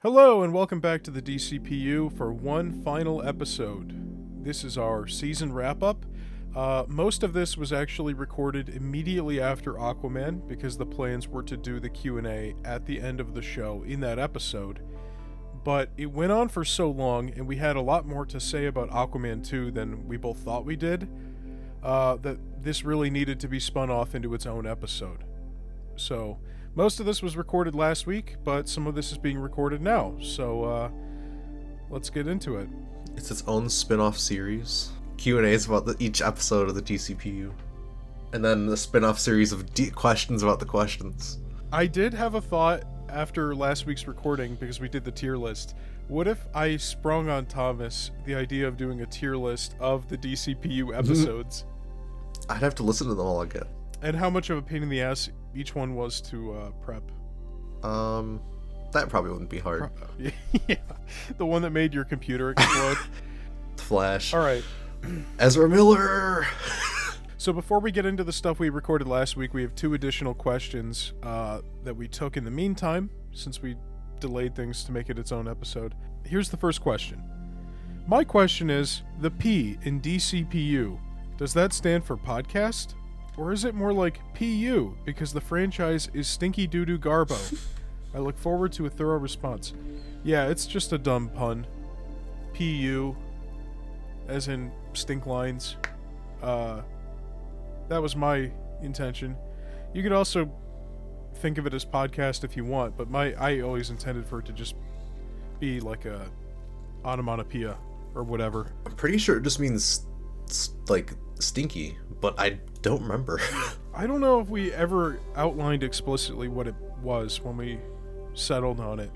Hello and welcome back to the DCPU for one final episode. This is our season wrap-up. Most of this was actually recorded immediately after Aquaman because the plans were to do the Q&A at the end of the show in that episode. But it went on for so long and we had a lot more to say about Aquaman 2 than we both thought we did, that this really needed to be spun off into its own episode. So most of this was recorded last week, but some of this is being recorded now, so let's get into it. It's its own spin-off series. Q&As about each episode of the DCPU. And then the spin-off series of questions about the questions. I did have a thought after last week's recording, because we did the tier list. What if I sprung on Thomas the idea of doing a tier list of the DCPU episodes? I'd have to listen to them all again. And how much of a pain in the ass each one was to prep? That probably wouldn't be hard. Yeah, the one that made your computer explode. Flash. All right. Ezra Miller! So before we get into the stuff we recorded last week, we have two additional questions that we took in the meantime, since we delayed things to make it its own episode. Here's the first question. My question is, the P in DCPU, does that stand for podcast? Or is it more like PU, because the franchise is Stinky Doo-Doo Garbo? I look forward to a thorough response. Yeah, it's just a dumb pun. PU, as in stink lines. That was my intention. You could also think of it as podcast if you want, but I always intended for it to just be like a onomatopoeia or whatever. I'm pretty sure it just means, like, stinky, but I don't remember. I don't know if we ever outlined explicitly what it was when we settled on it.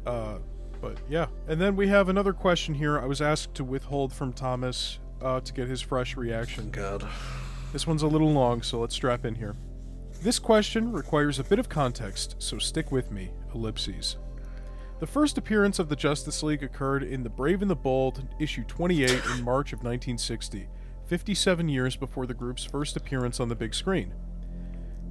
But yeah. And then we have another question here I was asked to withhold from Thomas to get his fresh reaction. God. This one's a little long, so let's strap in here. This question requires a bit of context, so stick with me. Ellipses. The first appearance of the Justice League occurred in The Brave and the Bold, issue 28 in March of 1960, 57 years before the group's first appearance on the big screen.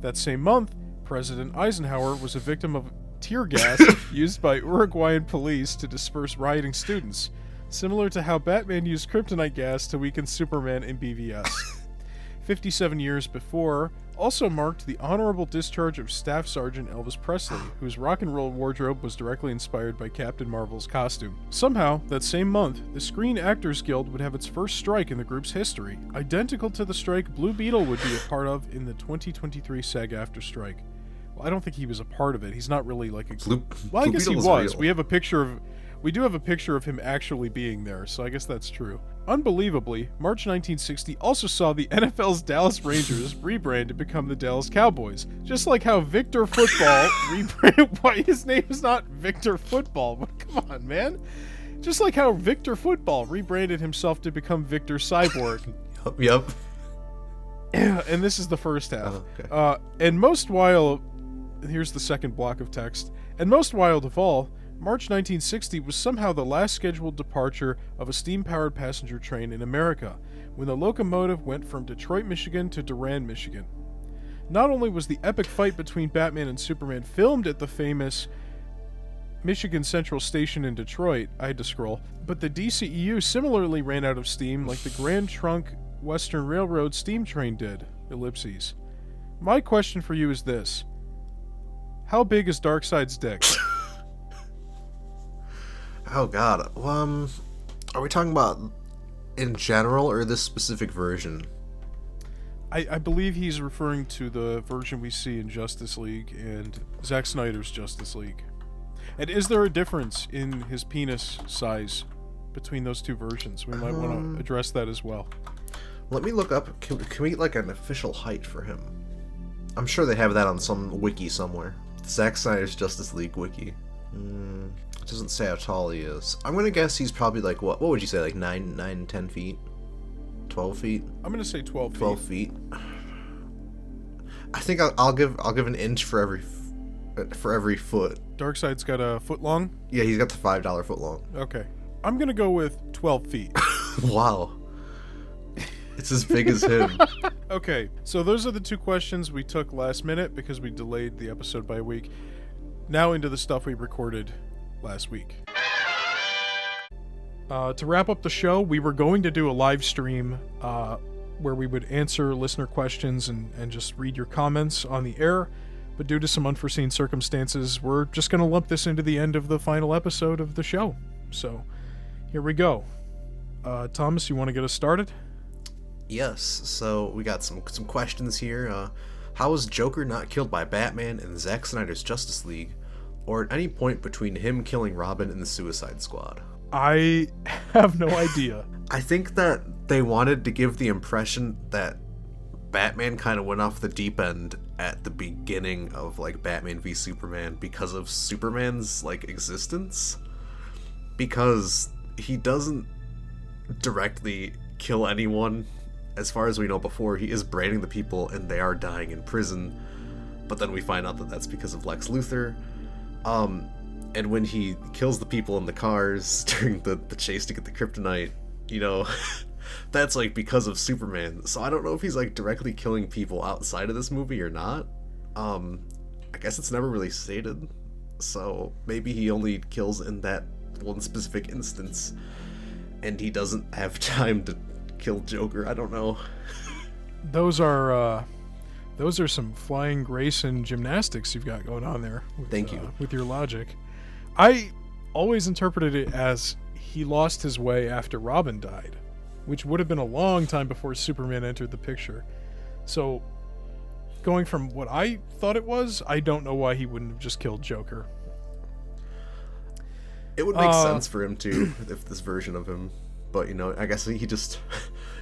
That same month, President Eisenhower was a victim of tear gas used by Uruguayan police to disperse rioting students, similar to how Batman used kryptonite gas to weaken Superman in BVS. 57 years before also marked the honorable discharge of Staff Sergeant Elvis Presley, whose rock and roll wardrobe was directly inspired by Captain Marvel's costume. Somehow, that same month, the Screen Actors Guild would have its first strike in the group's history, identical to the strike Blue Beetle would be a part of in the 2023 SAG-AFTRA strike. Well, I don't think he was a part of it. He's not really like a... Well, I guess he was. Real. We do have a picture of him actually being there, so I guess that's true. Unbelievably, March 1960 also saw the NFL's Dallas Rangers rebrand to become the Dallas Cowboys. Just like how Victor Football rebranded... Why his name is not Victor Football? But come on, man. Just like how Victor Football rebranded himself to become Victor Cyborg. Yep. And this is the first half. Oh, okay. And most wild... Here's the second block of text. And most wild of all... March 1960 was somehow the last scheduled departure of a steam-powered passenger train in America, when the locomotive went from Detroit, Michigan to Durand, Michigan. Not only was the epic fight between Batman and Superman filmed at the famous Michigan Central Station in Detroit, I had to scroll, but the DCEU similarly ran out of steam like the Grand Trunk Western Railroad steam train did. Ellipses. My question for you is this. How big is Darkseid's dick? Oh god. Are we talking about in general or this specific version? I believe he's referring to the version we see in Justice League and Zack Snyder's Justice League. And is there a difference in his penis size between those two versions? We might want to address that as well. Let me look up. Can we get like an official height for him? I'm sure they have that on some wiki somewhere. Zack Snyder's Justice League wiki. It doesn't say how tall he is. I'm gonna guess he's probably like what would you say, like 10 feet? 12 feet? I'm gonna say 12 feet. 12 feet. I think I'll give an inch for every foot. Darkseid's got a foot long? Yeah, he's got the $5 foot long. Okay. I'm gonna go with 12 feet. Wow. It's as big as him. Okay, so those are the two questions we took last minute because we delayed the episode by a week. Now into the stuff we recorded last week. To wrap up the show, we were going to do a live stream where we would answer listener questions and just read your comments on the air, but due to some unforeseen circumstances, we're just going to lump this into the end of the final episode of the show. So, here we go. Thomas, you want to get us started? Yes, so we got some questions here. How was Joker not killed by Batman in Zack Snyder's Justice League, or at any point between him killing Robin and the Suicide Squad? I have no idea. I think that they wanted to give the impression that Batman kind of went off the deep end at the beginning of, like, Batman v Superman because of Superman's, like, existence. Because he doesn't directly kill anyone. As far as we know before, he is branding the people and they are dying in prison. But then we find out that that's because of Lex Luthor. And when he kills the people in the cars during the chase to get the kryptonite, you know, that's, like, because of Superman. So I don't know if he's, like, directly killing people outside of this movie or not. I guess it's never really stated. So maybe he only kills in that one specific instance. And he doesn't have time to kill Joker. I don't know. Those are some flying grace and gymnastics you've got going on there. Thank you. With your logic. I always interpreted it as he lost his way after Robin died, which would have been a long time before Superman entered the picture. So, going from what I thought it was, I don't know why he wouldn't have just killed Joker. It would make sense for him to, if this version of him. But, you know, I guess he just,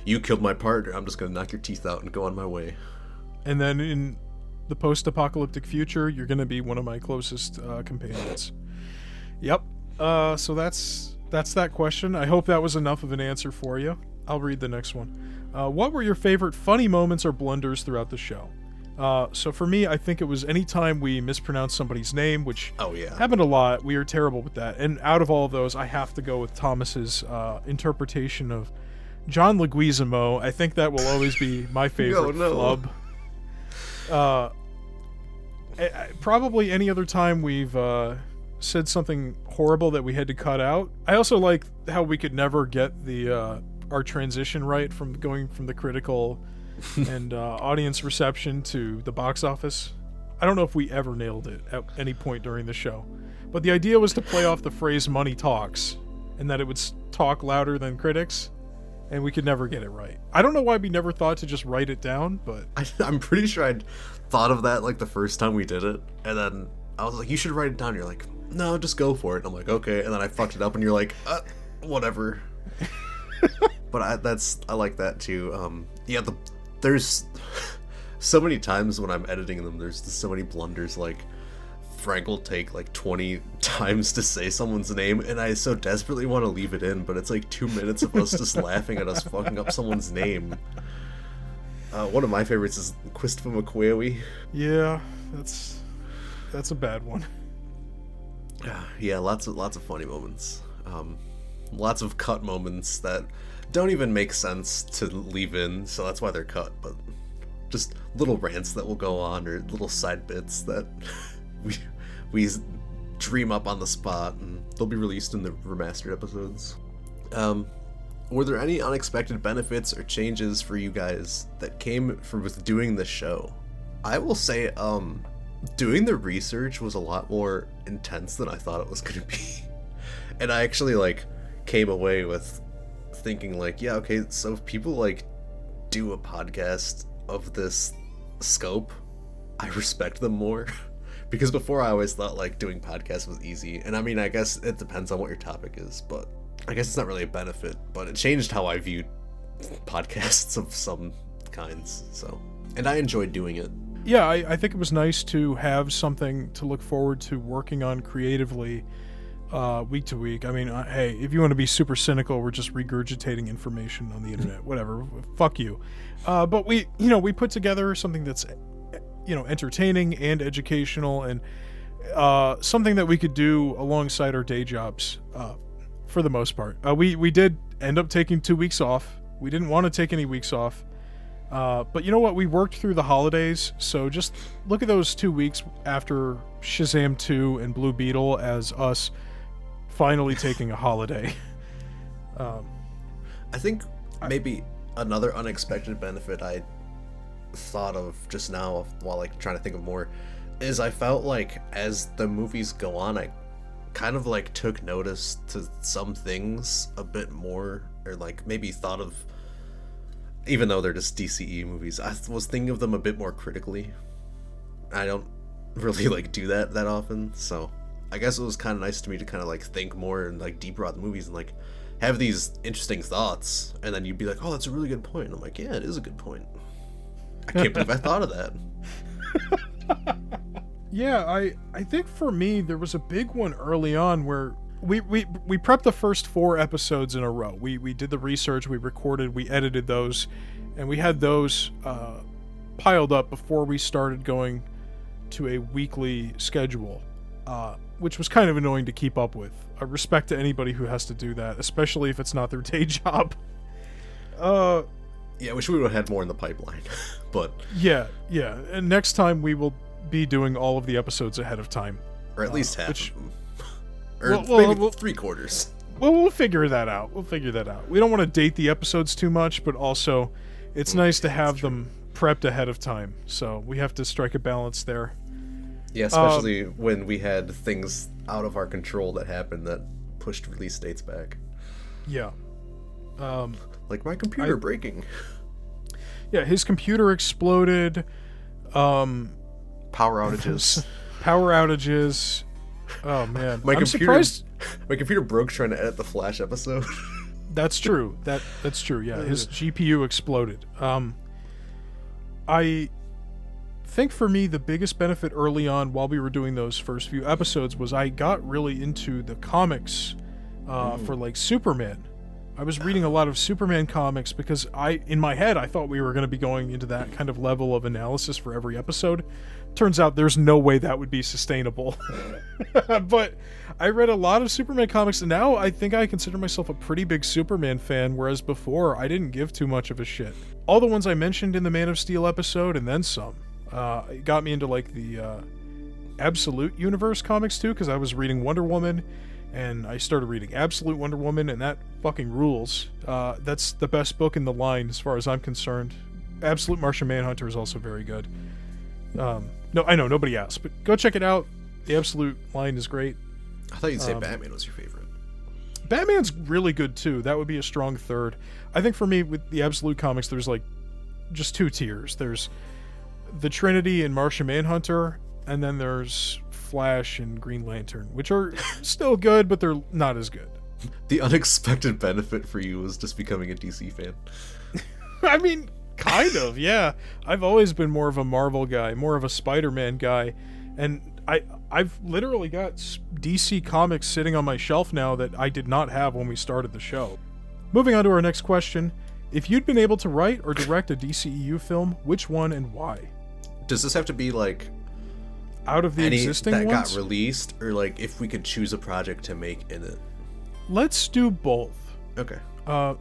you killed my partner, I'm just going to knock your teeth out and go on my way. And then in the post-apocalyptic future, you're going to be one of my closest companions. Yep. So that's that question. I hope that was enough of an answer for you. I'll read the next one. What were your favorite funny moments or blunders throughout the show? So for me, I think it was any time we mispronounced somebody's name, which happened a lot. We are terrible with that. And out of all of those, I have to go with Thomas's interpretation of John Leguizamo. I think that will always be my favorite flub. Probably any other time we've said something horrible that we had to cut out. I also like how we could never get the our transition right from going from the critical and audience reception to the box office. I don't know if we ever nailed it at any point during the show, but the idea was to play off the phrase "money talks" and that it would talk louder than critics, and we could never get it right. I don't know why we never thought to just write it down, but I'm pretty sure I'd thought of that, like, the first time we did it, and then I was like, you should write it down. You're like, no, just go for it. And I'm like, okay, and then I fucked it up, and you're like, whatever. But I like that too. There's so many times when I'm editing them, there's just so many blunders. Like, Frank will take like 20 times to say someone's name, and I so desperately want to leave it in, but it's like 2 minutes of us just laughing at us fucking up someone's name. One of my favorites is Christopher McQuarrie. Yeah, that's a bad one. Yeah, lots of funny moments. Lots of cut moments that don't even make sense to leave in, so that's why they're cut, but just little rants that will go on, or little side bits that we dream up on the spot, and they'll be released in the remastered episodes. Were there any unexpected benefits or changes for you guys that came from with doing the show? I will say, doing the research was a lot more intense than I thought it was going to be. And I actually, like, came away with thinking, like, yeah, okay, so if people, like, do a podcast of this scope, I respect them more. Because before I always thought, like, doing podcasts was easy. And I mean, I guess it depends on what your topic is, but I guess it's not really a benefit, but it changed how I viewed podcasts of some kinds, so. And I enjoyed doing it. Yeah, I think it was nice to have something to look forward to working on creatively week to week. I mean, hey, if you want to be super cynical, we're just regurgitating information on the internet, whatever, fuck you. But we put together something that's, entertaining and educational, and something that we could do alongside our day jobs, for the most part. We did end up taking 2 weeks off. We didn't want to take any weeks off. But you know what? We worked through the holidays, so just look at those 2 weeks after Shazam 2 and Blue Beetle as us finally taking a holiday. I think maybe another unexpected benefit I thought of just now while like trying to think of more is I felt like as the movies go on, I kind of like took notice to some things a bit more, or like maybe thought of, even though they're just DCEU movies, I was thinking of them a bit more critically. I don't really like do that often, so I guess it was kind of nice to me to kind of like think more and like deeper about the movies and like have these interesting thoughts, and then you'd be like, oh, that's a really good point. And I'm like, yeah, it is a good point. I can't believe I thought of that. Yeah, I think for me there was a big one early on where we prepped the first 4 episodes in a row. We did the research, we recorded, we edited those, and we had those piled up before we started going to a weekly schedule, which was kind of annoying to keep up with. Respect to anybody who has to do that, especially if it's not their day job. Yeah, I wish we would have had more in the pipeline, but... Yeah, and next time we will be doing all of the episodes ahead of time. Or at least half of them. Or maybe 3/4. Well, we'll figure that out. We don't want to date the episodes too much, but also it's nice to have them prepped ahead of time. So we have to strike a balance there. Yeah, especially when we had things out of our control that happened that pushed release dates back. Yeah. Like my computer breaking. Yeah, his computer exploded. Power outages. Oh man, I'm surprised. My computer broke trying to edit the Flash episode. That's true. That's true. Yeah, his GPU exploded. I think for me the biggest benefit early on while we were doing those first few episodes was I got really into the comics for like Superman. I was reading a lot of Superman comics because in my head I thought we were going to be going into that kind of level of analysis for every episode. Turns out there's no way that would be sustainable. But I read a lot of Superman comics, and now I think I consider myself a pretty big Superman fan, whereas before I didn't give too much of a shit. All the ones I mentioned in the Man of Steel episode, and then some. It got me into like the Absolute Universe comics too, because I was reading Wonder Woman, and I started reading Absolute Wonder Woman, and that fucking rules. That's the best book in the line as far as I'm concerned. Absolute Martian Manhunter is also very good. No, I know, nobody asked, but go check it out. The Absolute line is great. I thought you'd say Batman was your favorite. Batman's really good too. That would be a strong third. I think for me, with the Absolute comics, there's like just 2 tiers. There's the Trinity and Martian Manhunter, and then there's Flash and Green Lantern, which are still good, but they're not as good. The unexpected benefit for you was just becoming a DC fan. I mean, kind of, yeah. I've always been more of a Marvel guy, more of a Spider-Man guy, and I've literally got DC comics sitting on my shelf now that I did not have when we started the show. Moving on to our next question. If you'd been able to write or direct a DCEU film, which one and why? Does this have to be like out of the existing that ones? Got released, or like if we could choose a project to make in it? Let's do both. Okay.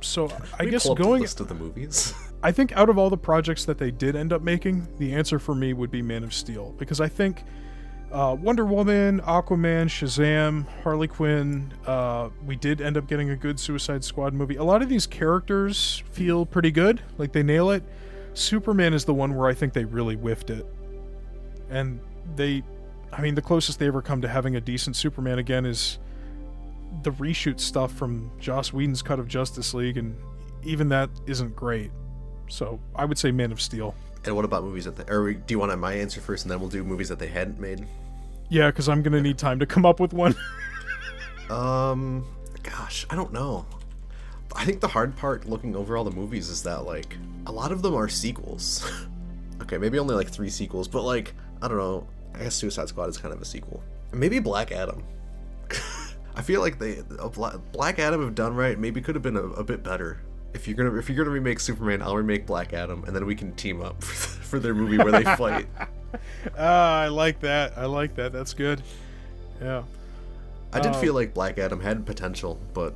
So I guess pull up going the list of the movies. I think out of all the projects that they did end up making, the answer for me would be Man of Steel, because I think Wonder Woman, Aquaman, Shazam, Harley Quinn, we did end up getting a good Suicide Squad movie. A lot of these characters feel pretty good, like they nail it. Superman is the one where I think they really whiffed it. And the closest they ever come to having a decent Superman again is the reshoot stuff from Joss Whedon's cut of Justice League, and even that isn't great. So I would say Man of Steel. And what about movies that do you want my answer first, and then we'll do movies that they hadn't made? Yeah, because I'm going to need time to come up with one. Gosh, I don't know. I think the hard part looking over all the movies is that, like, a lot of them are sequels. Okay, maybe only, like, 3 sequels, but, like, I don't know. I guess Suicide Squad is kind of a sequel. Maybe Black Adam. I feel like Black Adam, if done right, maybe could have been a bit better. If you're gonna remake Superman, I'll remake Black Adam, and then we can team up for their movie where they fight. I like that. That's good. Yeah. I did feel like Black Adam had potential, but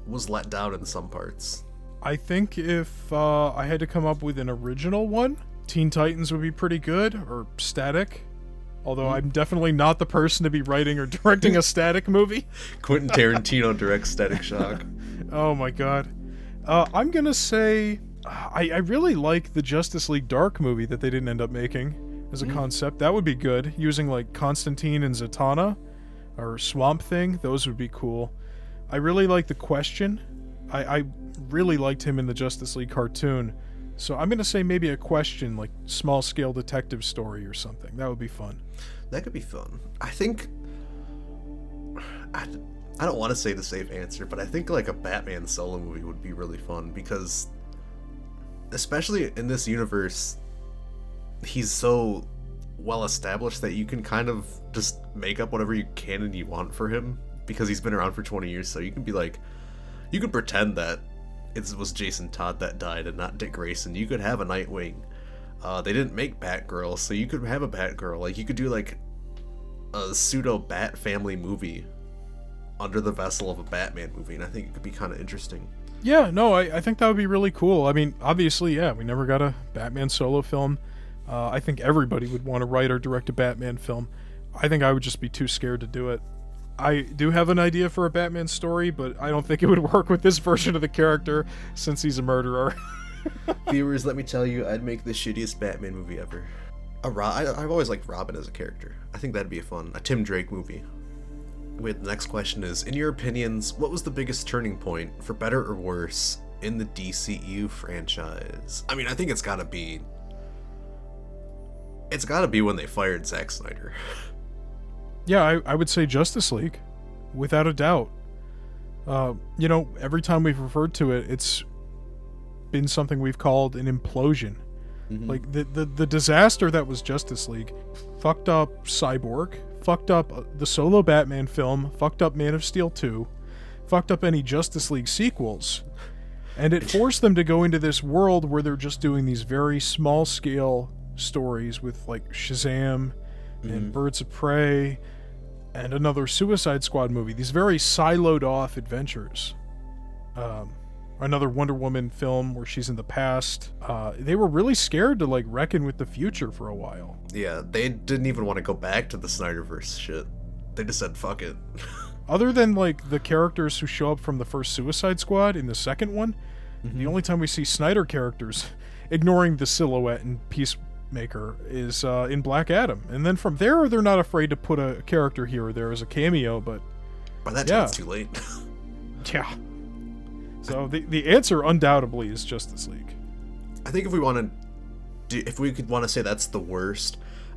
was let down in some parts. I think if I had to come up with an original one, Teen Titans would be pretty good, or Static. Although I'm definitely not the person to be writing or directing a Static movie. Quentin Tarantino directs Static Shock. Oh my god. I'm gonna say I really like the Justice League Dark movie that they didn't end up making as a concept. That would be good. Using like Constantine and Zatanna or Swamp Thing, those would be cool. I really like The Question. I really liked him in the Justice League cartoon. So I'm going to say maybe a Question, like small-scale detective story or something. That would be fun. That could be fun. I think... I don't want to say the safe answer, but I think like a Batman solo movie would be really fun because, especially in this universe, he's so well established that you can kind of just make up whatever you can and you want for him because he's been around for 20 years. So you can be like, you can pretend that it was Jason Todd that died and not Dick Grayson. You could have a Nightwing. They didn't make Batgirl, so you could have a Batgirl. Like, you could do like a pseudo Bat family movie under the vessel of a Batman movie, and I think it could be kind of interesting. Yeah, no, I think that would be really cool. I mean, obviously, yeah, we never got a Batman solo film. I think everybody would want to write or direct a Batman film. I think I would just be too scared to do it. I do have an idea for a Batman story, but I don't think it would work with this version of the character since he's a murderer. Viewers, let me tell you, I'd make the shittiest Batman movie ever. I've always liked Robin as a character. I think that'd be a Tim Drake movie. Wait, the next question is, in your opinions, what was the biggest turning point, for better or worse, in the DCEU franchise? I mean, I think it's gotta be when they fired Zack Snyder. Yeah, I would say Justice League, without a doubt. Every time we've referred to it, it's been something we've called an implosion. Mm-hmm. Like, the disaster that was Justice League fucked up Cyborg, fucked up the solo Batman film, fucked up Man of Steel 2, fucked up any Justice League sequels, and it forced them to go into this world where they're just doing these very small-scale stories with, like, Shazam and Birds of Prey and another Suicide Squad movie. These very siloed off adventures. Another Wonder Woman film where she's in the past. They were really scared to like reckon with the future for a while. Yeah, they didn't even want to go back to the Snyderverse shit. They just said, fuck it. Other than like the characters who show up from the first Suicide Squad in the second one, the only time we see Snyder characters, ignoring the Silhouette and Peacemaker, is in Black Adam. And then from there, they're not afraid to put a character here or there as a cameo, but... By that time, it's too late. Yeah. So the answer undoubtedly is Justice League. I think if we could want to say that's the worst,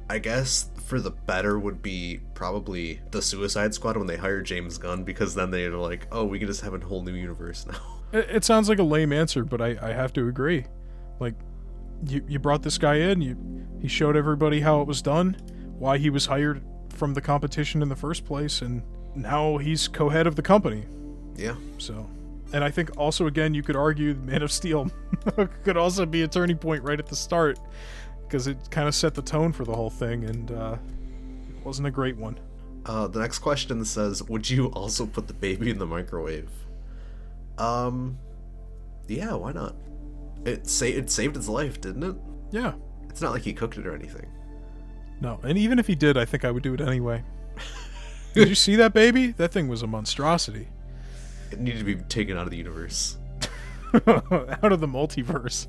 I guess for the better would be probably the Suicide Squad when they hired James Gunn, because then they're like, oh, we can just have a whole new universe now. It sounds like a lame answer, but I have to agree. Like, you brought this guy in, he showed everybody how it was done, why he was hired from the competition in the first place, and now he's co-head of the company. Yeah. So... And I think also, again, you could argue Man of Steel could also be a turning point right at the start, because it kind of set the tone for the whole thing, and it wasn't a great one. The next question says, would you also put the baby in the microwave? Yeah, why not? It saved its life, didn't it? Yeah. It's not like he cooked it or anything. No, and even if he did, I think I would do it anyway. Did you see that baby? That thing was a monstrosity. It needed to be taken out of the universe. Out of the multiverse.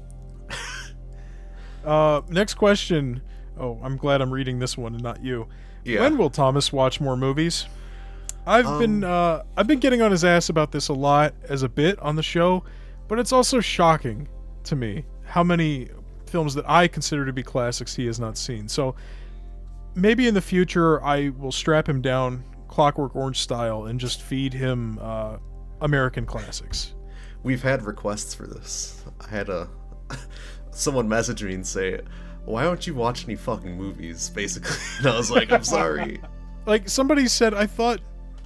Next question. Oh, I'm glad I'm reading this one and not you. Yeah. When will Thomas watch more movies? I've been getting on his ass about this a lot as a bit on the show, but it's also shocking to me how many films that I consider to be classics he has not seen. So maybe in the future I will strap him down Clockwork Orange style and just feed him American classics. We've had requests for this. I had someone message me and say, why don't you watch any fucking movies, basically? And I was like, I'm sorry. Like, somebody said, I thought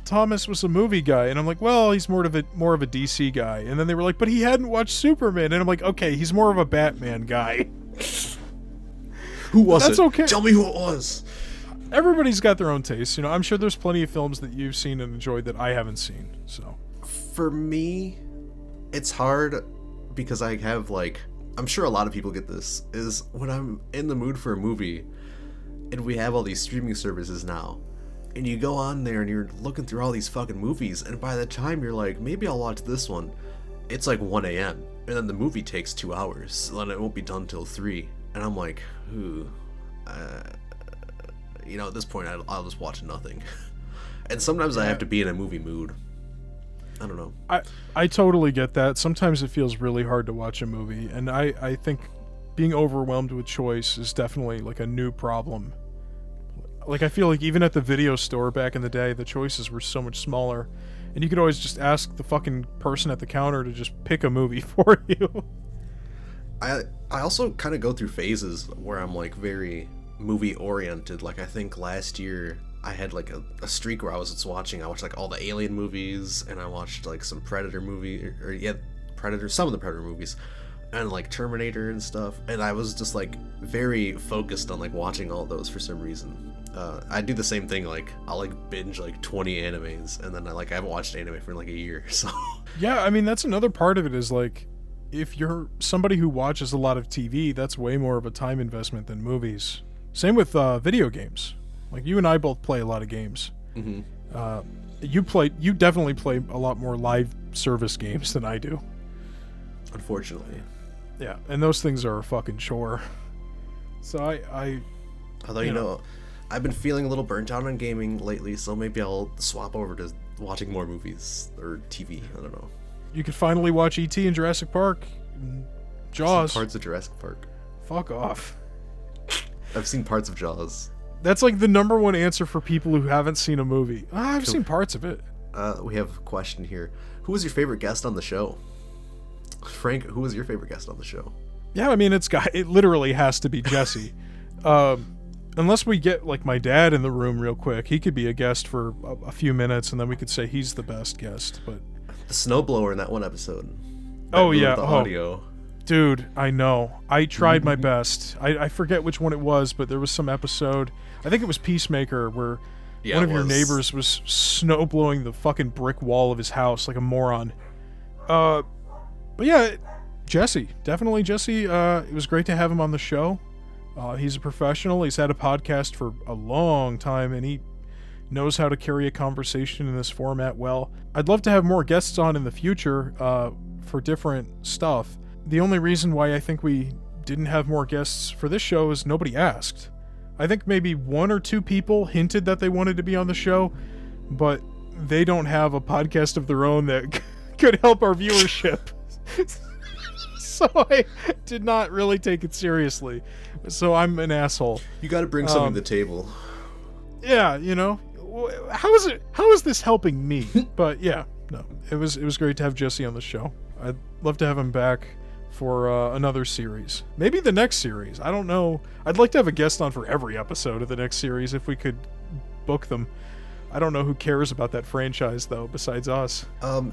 Thomas was a movie guy, and I'm like, well, he's more of a DC guy. And then they were like, but he hadn't watched Superman, and I'm like, okay, he's more of a Batman guy. Who was it? That's okay. Tell me who it was. Everybody's got their own tastes, I'm sure there's plenty of films that you've seen and enjoyed that I haven't seen. So for me, it's hard because I have, like, I'm sure a lot of people get this, is when I'm in the mood for a movie, And we have all these streaming services now. And you go on there and you're looking through all these fucking movies, and by the time you're like, maybe I'll watch this one, it's like 1 a.m. And then the movie takes 2 hours, so then it won't be done till 3. And I'm like, at this point, I'll just watch nothing. And sometimes I have to be in a movie mood. I don't know. I totally get that. Sometimes it feels really hard to watch a movie, and I think being overwhelmed with choice is definitely like a new problem. Like, I feel like even at the video store back in the day, the choices were so much smaller, and you could always just ask the fucking person at the counter to just pick a movie for you. I also kind of go through phases where I'm like very movie oriented. Like, I think last year I had like a streak where I watched like all the Alien movies, and I watched like some Predator movie, some of the Predator movies, and like Terminator and stuff, and I was just like very focused on like watching all those for some reason. I do the same thing, like I'll like binge like 20 animes, and then I haven't watched anime for like a year, so. Yeah, I mean, that's another part of it, is like, if you're somebody who watches a lot of TV, that's way more of a time investment than movies. Same with video games. Like, you and I both play a lot of games. Mm-hmm. You definitely play a lot more live service games than I do. Unfortunately. Yeah, and those things are a fucking chore. So Although, you know, I've been feeling a little burnt out on gaming lately, so maybe I'll swap over to watching more movies or TV. I don't know. You could finally watch E.T. and Jurassic Park, and Jaws. Some parts of Jurassic Park. Fuck off. I've seen parts of Jaws. That's like the number one answer for people who haven't seen a movie. I've seen parts of it. We have a question here. Who was your favorite guest on the show? Frank, who was your favorite guest on the show? Yeah, I mean, it literally has to be Jesse. Unless we get like my dad in the room real quick, he could be a guest for a few minutes, and then we could say he's the best guest. But the snowblower in that one episode. Oh yeah, the audio. Dude, I know. I tried my best. I forget which one it was, but there was some episode. I think it was Peacemaker, where one of your neighbors was snowblowing the fucking brick wall of his house like a moron. But yeah, Jesse, definitely Jesse. It was great to have him on the show. He's a professional. He's had a podcast for a long time, and he knows how to carry a conversation in this format well. I'd love to have more guests on in the future for different stuff. The only reason why I think we didn't have more guests for this show is nobody asked. I think maybe 1 or 2 people hinted that they wanted to be on the show, but they don't have a podcast of their own that could help our viewership. So I did not really take it seriously. So I'm an asshole. You got to bring something to the table. Yeah, you know, how is this helping me? But yeah, no, it was great to have Jesse on the show. I'd love to have him back for another series. Maybe the next series. I don't know. I'd like to have a guest on for every episode of the next series if we could book them. I don't know who cares about that franchise though, besides us.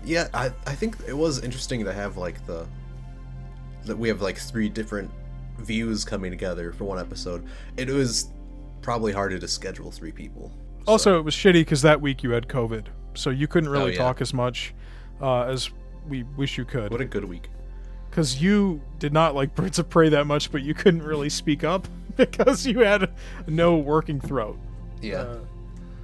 Yeah, I think it was interesting to have like that we have like 3 different views coming together for one episode. It was probably harder to schedule 3 people. So. Also, it was shitty because that week you had COVID, so you couldn't really talk as much as we wish you could. What a good week. Because you did not like Birds of Prey that much, but you couldn't really speak up because you had no working throat. Yeah.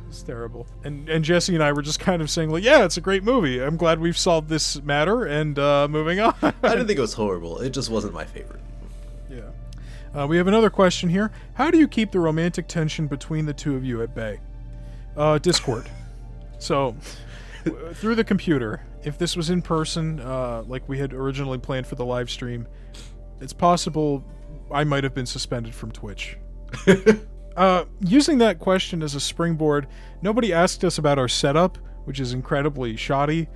It's terrible. And Jesse and I were just kind of saying, like, yeah, it's a great movie. I'm glad we've solved this matter, and moving on. I didn't think it was horrible. It just wasn't my favorite. Yeah. We have another question here. How do you keep the romantic tension between the two of you at bay? Discord. So, through the computer. If this was in person, like we had originally planned for the live stream, it's possible I might have been suspended from Twitch. Using that question as a springboard, nobody asked us about our setup, which is incredibly shoddy.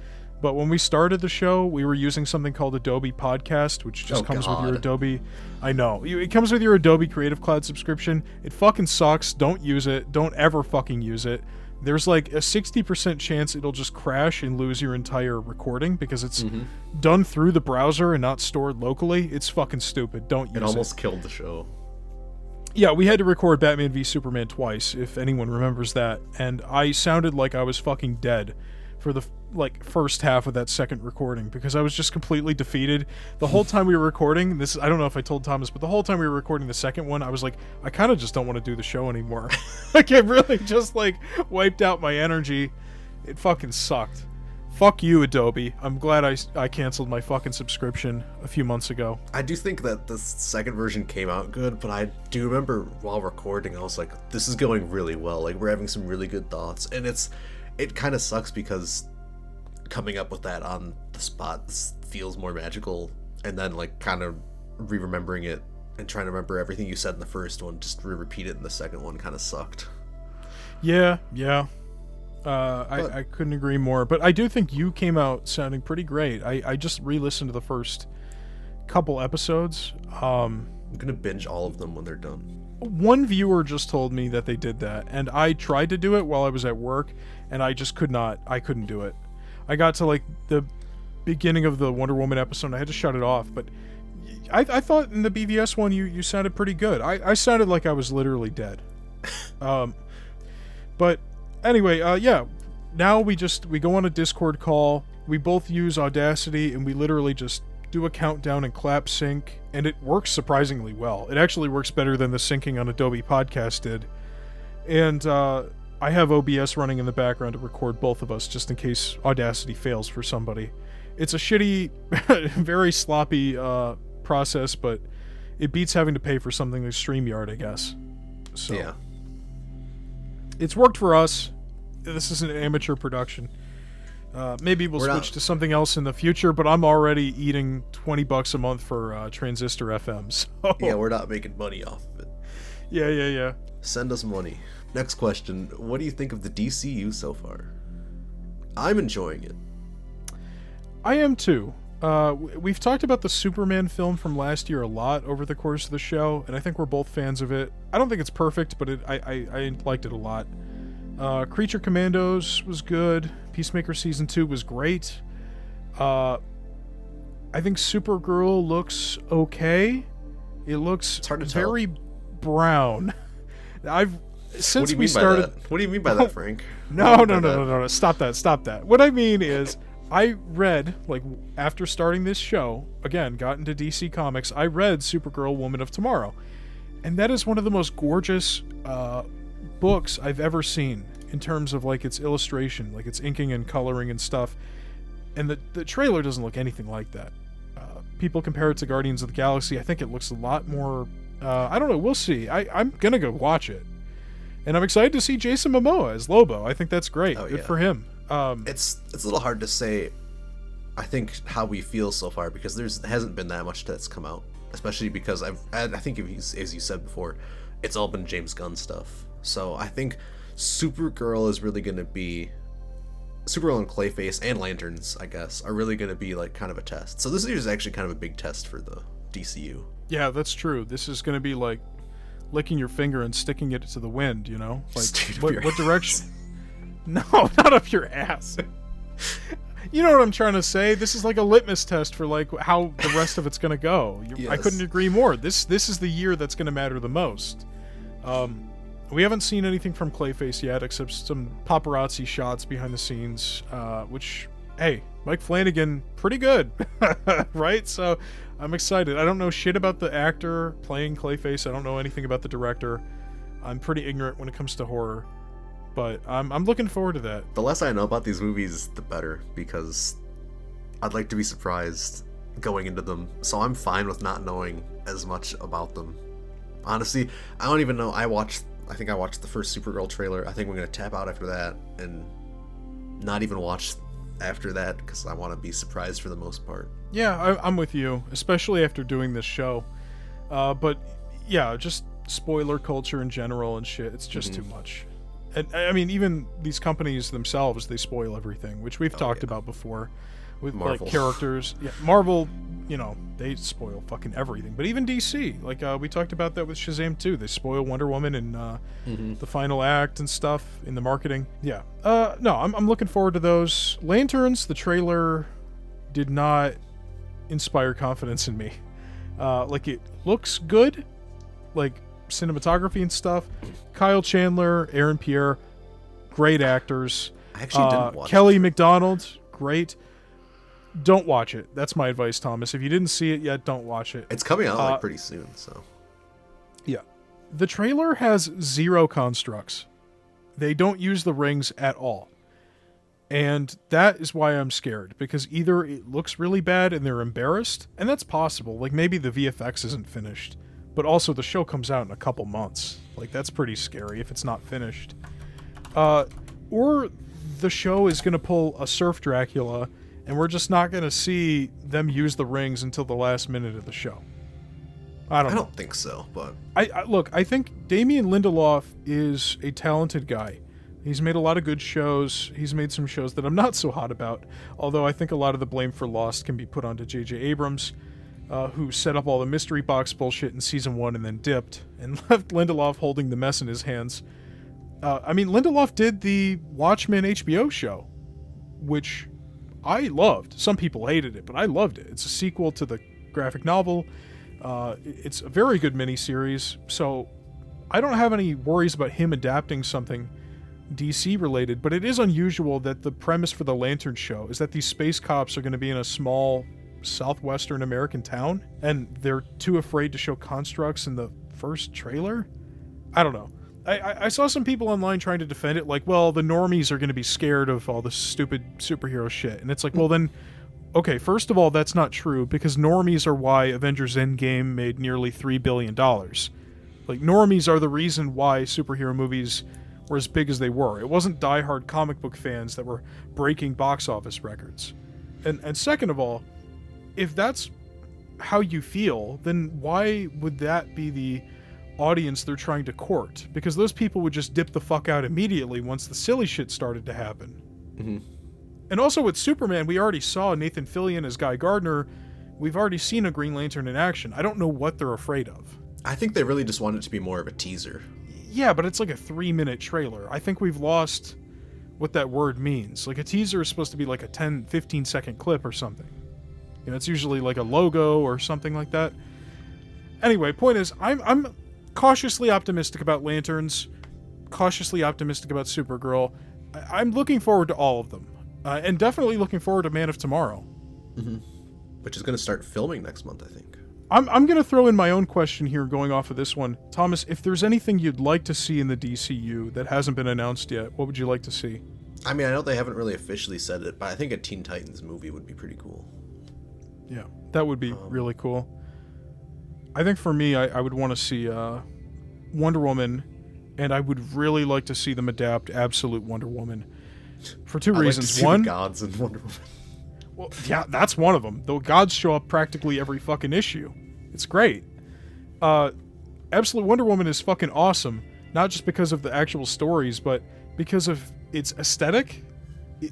But when we started the show, we were using something called Adobe Podcast, which just comes with your Adobe. I know. It comes with your Adobe Creative Cloud subscription. It fucking sucks. Don't use it. Don't ever fucking use it. There's like a 60% chance it'll just crash and lose your entire recording because it's done through the browser and not stored locally. It's fucking stupid. Don't use it. It almost killed the show. Yeah, we had to record Batman v Superman twice, if anyone remembers that, and I sounded like I was fucking dead for the first half of that second recording because I was just completely defeated. The whole time we were recording this, I don't know if I told Thomas, but the whole time we were recording the second one, I was like, I kind of just don't want to do the show anymore. Like, it really just wiped out my energy. It fucking sucked. Fuck you, Adobe. I'm glad I canceled my fucking subscription a few months ago. I do think that the second version came out good, but I do remember while recording, I was like, this is going really well. Like, we're having some really good thoughts. And it kind of sucks because coming up with that on the spot feels more magical. And then, kind of re-remembering it and trying to remember everything you said in the first one, just repeat it in the second one kind of sucked. Yeah. I couldn't agree more, but I do think you came out sounding pretty great. I just re-listened to the first couple episodes. I'm gonna binge all of them when they're done. One viewer just told me that they did that, and I tried to do it while I was at work, and I just couldn't do it. I got to the beginning of the Wonder Woman episode, and I had to shut it off, but I thought in the BVS one you sounded pretty good. I sounded like I was literally dead. But anyway, yeah, now we go on a Discord call, we both use Audacity, and we literally just do a countdown and clap sync, and it works surprisingly well. It actually works better than the syncing on Adobe Podcast did. And I have OBS running in the background to record both of us, just in case Audacity fails for somebody. It's a shitty, very sloppy process, but it beats having to pay for something like StreamYard, I guess. So yeah. It's worked for us. This is an amateur production. Maybe we'll switch to something else in the future, but I'm already eating $20 a month for Transistor FM. So. Yeah, we're not making money off of it. Yeah. Send us money. Next question. What do you think of the DCU so far? I'm enjoying it. I am too. We've talked about the Superman film from last year a lot over the course of the show, and I think we're both fans of it. I don't think it's perfect, but I liked it a lot. Creature Commandos was good. Peacemaker Season 2 was great. I think Supergirl looks okay. It looks very brown. Since we started... What do you mean by that, Frank? No. Stop that. What I mean is, I read, after starting this show, again, got into DC Comics, I read Supergirl Woman of Tomorrow. And that is one of the most gorgeous books I've ever seen in terms of, its illustration, its inking and coloring and stuff. And the trailer doesn't look anything like that. People compare it to Guardians of the Galaxy. I think it looks a lot more... I don't know, we'll see. I'm gonna go watch it. And I'm excited to see Jason Momoa as Lobo. I think that's great. Good for him. It's a little hard to say, I think, how we feel so far, because there hasn't been that much that's come out, especially because I think, as you said before, it's all been James Gunn stuff. So I think Supergirl is really going to be... Supergirl and Clayface and Lanterns, I guess, are really going to be kind of a test. So this is actually kind of a big test for the DCU. Yeah, that's true. This is going to be licking your finger and sticking it to the wind, you know? What direction? No, not up your ass. You know what I'm trying to say? This is like a litmus test for how the rest of it's going to go. Yes. I couldn't agree more. This is the year that's going to matter the most. We haven't seen anything from Clayface yet, except some paparazzi shots behind the scenes, which, hey, Mike Flanagan, pretty good, right? So I'm excited. I don't know shit about the actor playing Clayface. I don't know anything about the director. I'm pretty ignorant when it comes to horror, but I'm looking forward to that. The less I know about these movies, the better, because I'd like to be surprised going into them, so I'm fine with not knowing as much about them. Honestly, I don't even know. I think I watched the first Supergirl trailer. I think we're going to tap out after that and not even watch after that, because I want to be surprised for the most part. Yeah, I'm with you, especially after doing this show. But yeah, just spoiler culture in general and shit, it's just too much. And I mean, even these companies themselves, they spoil everything, which we've talked about before with Marvel. Characters. Yeah, Marvel, they spoil fucking everything. But even DC, we talked about that with Shazam 2. They spoil Wonder Woman in the final act and stuff in the marketing. Yeah. No, I'm looking forward to those. Lanterns, the trailer did not inspire confidence in me. It looks good, cinematography and stuff. Kyle Chandler, Aaron Pierre, great actors. I actually didn't watch Kelly it. MacDonald, great. Don't watch it. That's my advice, Thomas. If you didn't see it yet, don't watch it. It's coming out like pretty soon, so. Yeah. The trailer has 0 constructs. They don't use the rings at all. And that is why I'm scared, because either it looks really bad and they're embarrassed, and that's possible. Like, maybe the VFX isn't finished, but also the show comes out in a couple months. Like, that's pretty scary if it's not finished. Or the show is going to pull a Surf Dracula, and we're just not going to see them use the rings until the last minute of the show. I don't think so, but... Look, I think Damien Lindelof is a talented guy. He's made a lot of good shows. He's made some shows that I'm not so hot about, although I think a lot of the blame for Lost can be put onto J.J. Abrams, who set up all the mystery box bullshit in season 1 and then dipped, and left Lindelof holding the mess in his hands. Lindelof did the Watchmen HBO show, which I loved. Some people hated it, but I loved it. It's a sequel to the graphic novel. It's a very good miniseries, so I don't have any worries about him adapting something DC related, but it is unusual that the premise for the Lantern show is that these space cops are going to be in a small southwestern American town, and they're too afraid to show constructs in the first trailer? I don't know. I saw some people online trying to defend it, like, well, the normies are going to be scared of all this stupid superhero shit, and it's like, well then, okay, first of all, that's not true, because normies are why Avengers Endgame made nearly $3 billion. Like, normies are the reason why superhero movies were as big as they were. It wasn't diehard comic book fans that were breaking box office records. And second of all, if that's how you feel, then why would that be the audience they're trying to court? Because those people would just dip the fuck out immediately once the silly shit started to happen. Mm-hmm. And also with Superman, we already saw Nathan Fillion as Guy Gardner. We've already seen a Green Lantern in action. I don't know what they're afraid of. I think they really just want it to be more of a teaser. Yeah, but it's like a 3-minute trailer. I think we've lost what that word means. Like, a teaser is supposed to be like a 10, 15-second clip or something. You know, it's usually like a logo or something like that. Anyway, point is, I'm cautiously optimistic about Lanterns, cautiously optimistic about Supergirl. I'm looking forward to all of them. And definitely looking forward to Man of Tomorrow. Mm-hmm. Which is going to start filming next month, I think. I'm going to throw in my own question here going off of this one. Thomas, if there's anything you'd like to see in the DCU that hasn't been announced yet, what would you like to see? I mean, I know they haven't really officially said it, but I think a Teen Titans movie would be pretty cool. Yeah, that would be really cool. I think for me, I would want to see Wonder Woman, and I would really like to see them adapt Absolute Wonder Woman for two reasons. Like to see one, the gods in Wonder Woman. Well, yeah, that's one of them. The gods show up practically every fucking issue. It's great. Absolute Wonder Woman is fucking awesome, not just because of the actual stories, but because of its aesthetic.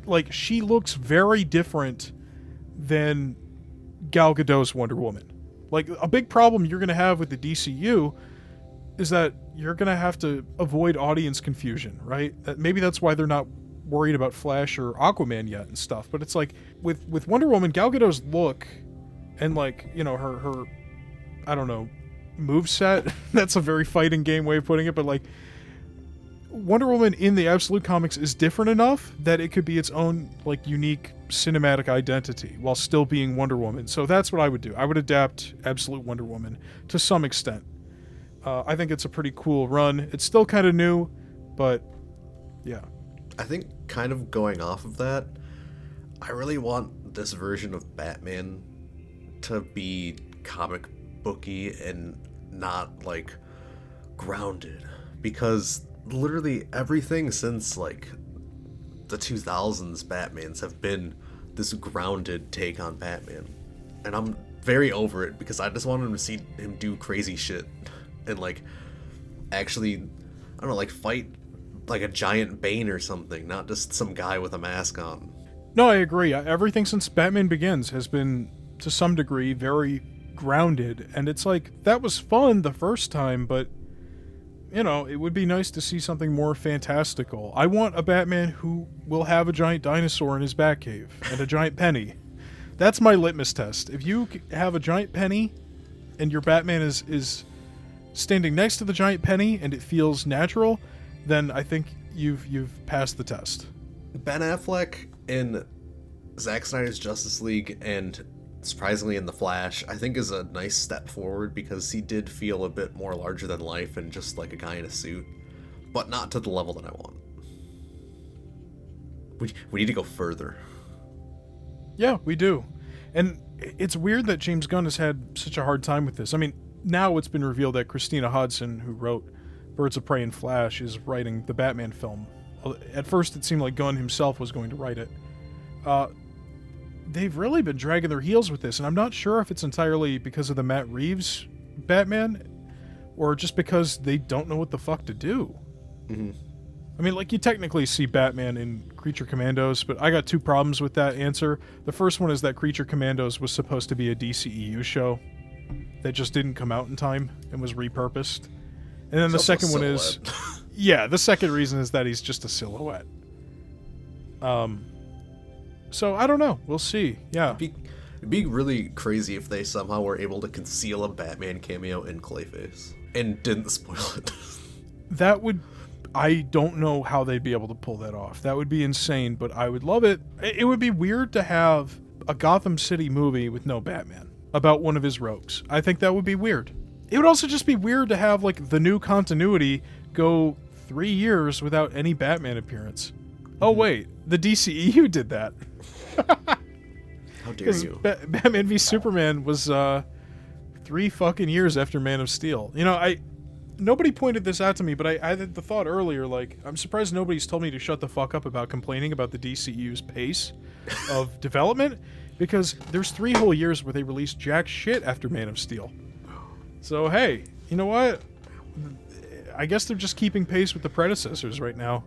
Like, she looks very different than Gal Gadot's Wonder Woman. Like, a big problem you're going to have with the DCU is that you're going to have to avoid audience confusion, right? Maybe that's why they're not worried about Flash or Aquaman yet and stuff, but it's like with Wonder Woman, Gal Gadot's look and, like, you know, her I don't know, moveset. That's a very fighting game way of putting it, but like, Wonder Woman in the Absolute comics is different enough that it could be its own, like, unique cinematic identity while still being Wonder Woman. So that's what I would do. I would adapt Absolute Wonder Woman to some extent. I think it's a pretty cool run. It's still kind of new, but yeah. I think, kind of going off of that, I really want this version of Batman to be comic booky and not, like, grounded, because literally everything since, like, the 2000s Batmans have been this grounded take on Batman, and I'm very over it because I just want him to see him do crazy shit and, like, actually, I don't know, like, fight like a giant Bane or something, not just some guy with a mask on. No, I agree. Everything since Batman Begins has been, to some degree, very grounded, and it's like, that was fun the first time, but, you know, it would be nice to see something more fantastical. I want a Batman who will have a giant dinosaur in his Batcave and a giant penny. That's my litmus test. If you have a giant penny and your Batman is standing next to the giant penny and it feels natural, then I think you've passed the test. Ben Affleck in Zack Snyder's Justice League and surprisingly in The Flash, I think is a nice step forward because he did feel a bit more larger than life and just like a guy in a suit, but not to the level that I want. We need to go further. Yeah, we do. And it's weird that James Gunn has had such a hard time with this. I mean, now it's been revealed that Christina Hodson, who wrote Birds of Prey and Flash, is writing the Batman film. At first it seemed like Gunn himself was going to write it. They've really been dragging their heels with this, and I'm not sure if it's entirely because of the Matt Reeves Batman, or just because they don't know what the fuck to do. Mm-hmm. I mean, like, you technically see Batman in Creature Commandos, but I got two problems with that answer. The first one is that Creature Commandos was supposed to be a DCEU show that just didn't come out in time and was repurposed. And then the second one is... Yeah, the second reason is that he's just a silhouette. So, I don't know. We'll see. Yeah. It'd be really crazy if they somehow were able to conceal a Batman cameo in Clayface and didn't spoil it. That would... I don't know how they'd be able to pull that off. That would be insane, but I would love it. It would be weird to have a Gotham City movie with no Batman about one of his rogues. I think that would be weird. It would also just be weird to have, like, the new continuity go 3 years without any Batman appearance. Oh, wait. The DCEU did that. How dare you? Batman v Superman was 3 fucking years after Man of Steel. You know, nobody pointed this out to me, but I had the thought earlier, like, I'm surprised nobody's told me to shut the fuck up about complaining about the DCU's pace of development, because there's 3 whole years where they released jack shit after Man of Steel. So, hey, you know what? I guess they're just keeping pace with the predecessors right now.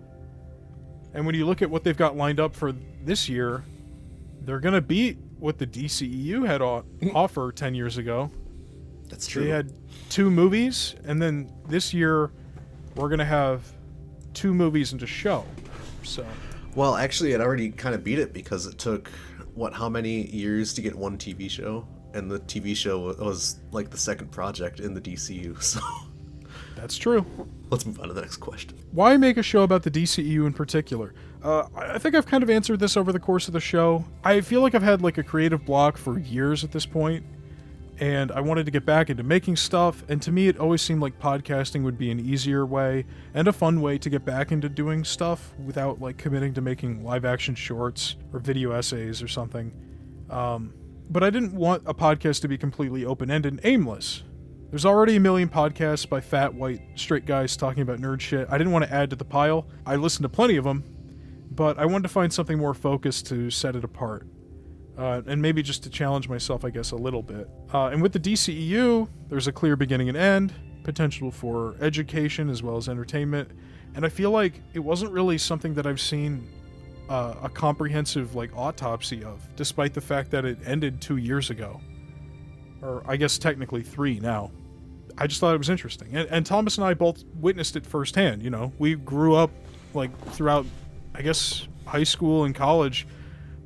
And when you look at what they've got lined up for this year, they're going to beat what the DCEU had offer 10 years ago. That's true. They had 2 movies, and then this year we're going to have 2 movies and a show. So, well, actually, it already kind of beat it because it took, how many years to get one TV show? And the TV show was like the second project in the DCU, so... That's true. Let's move on to the next question. Why make a show about the DCEU in particular? I think I've kind of answered this over the course of the show. I feel like I've had like a creative block for years at this point, and I wanted to get back into making stuff, and to me it always seemed like podcasting would be an easier way and a fun way to get back into doing stuff without like committing to making live action shorts or video essays or something. But I didn't want a podcast to be completely open-ended and aimless. There's already a million podcasts by fat, white, straight guys talking about nerd shit. I didn't want to add to the pile. I listened to plenty of them, but I wanted to find something more focused to set it apart. And maybe just to challenge myself, I guess, a little bit. And with the DCEU, there's a clear beginning and end, potential for education as well as entertainment, and I feel like it wasn't really something that I've seen a comprehensive like autopsy of, despite the fact that it ended 2 years ago. Or I guess technically 3 now. I just thought it was interesting. And Thomas and I both witnessed it firsthand, you know. We grew up, like, throughout, I guess, high school and college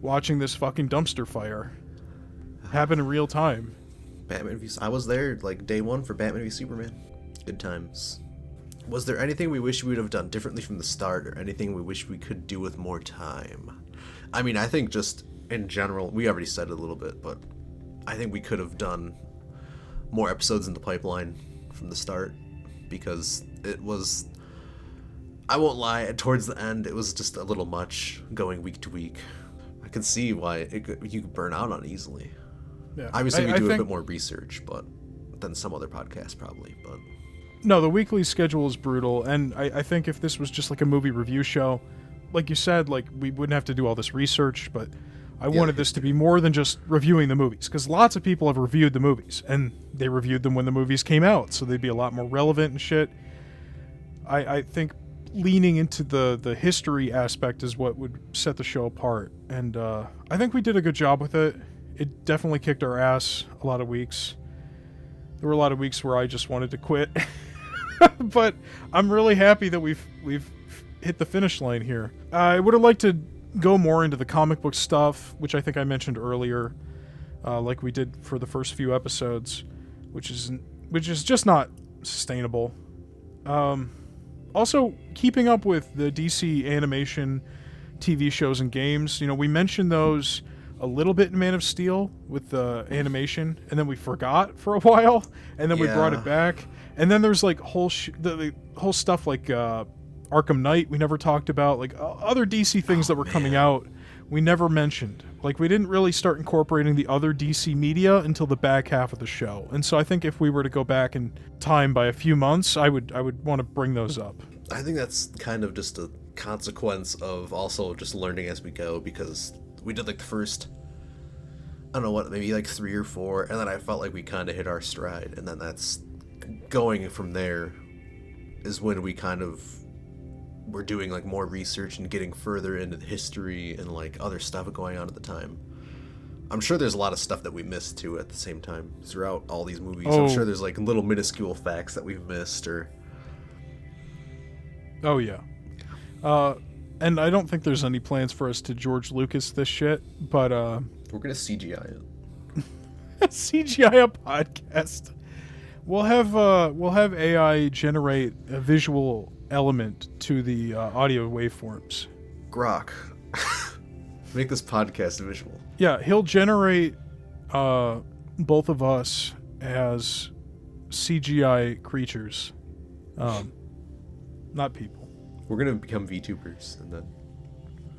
watching this fucking dumpster fire happen in real time. I was there, like, day 1 for Batman v Superman. Good times. Was there anything we wish we would have done differently from the start, or anything we wish we could do with more time? I mean, I think just in general, we already said it a little bit, but I think we could have done more episodes in the pipeline from the start, because it was, I won't lie, towards the end, it was just a little much going week to week. I can see why you could burn out on it easily. Yeah. Obviously, we do a bit more research, but than some other podcasts probably, but... No, the weekly schedule is brutal, and I think if this was just like a movie review show, like you said, like we wouldn't have to do all this research, but I wanted this to be more than just reviewing the movies, because lots of people have reviewed the movies, and they reviewed them when the movies came out, so they'd be a lot more relevant and shit. I think leaning into the history aspect is what would set the show apart, and I think we did a good job with it. It definitely kicked our ass a lot of weeks. There were a lot of weeks where I just wanted to quit. But I'm really happy that we've hit the finish line here. I would have liked to go more into the comic book stuff, which I think I mentioned earlier, like we did for the first few episodes, which is just not sustainable. Also, keeping up with the DC animation TV shows and games. We mentioned those a little bit in Man of Steel with the animation, and then we forgot for a while, and then we brought it back. And then there's like the whole stuff like Arkham Knight we never talked about, like other DC things that were coming out we never mentioned. Like, we didn't really start incorporating the other DC media until the back half of the show. And so I think if we were to go back in time by a few months, I would want to bring those up. I think that's kind of just a consequence of also just learning as we go, because we did like the first, I don't know what, maybe like 3 or 4, and then I felt like we kind of hit our stride, and then that's going from there is when we kind of were doing like more research and getting further into the history and like other stuff going on at the time. I'm sure there's a lot of stuff that we missed too at the same time throughout all these movies. I'm sure there's like little minuscule facts that we've missed or... Oh yeah. And I don't think there's any plans for us to George Lucas this shit, but we're gonna CGI it. CGI a podcast. We'll have AI generate a visual element to the audio waveforms. Grok. Make this podcast visual. Yeah, he'll generate both of us as CGI creatures. Not people. We're gonna become VTubers and then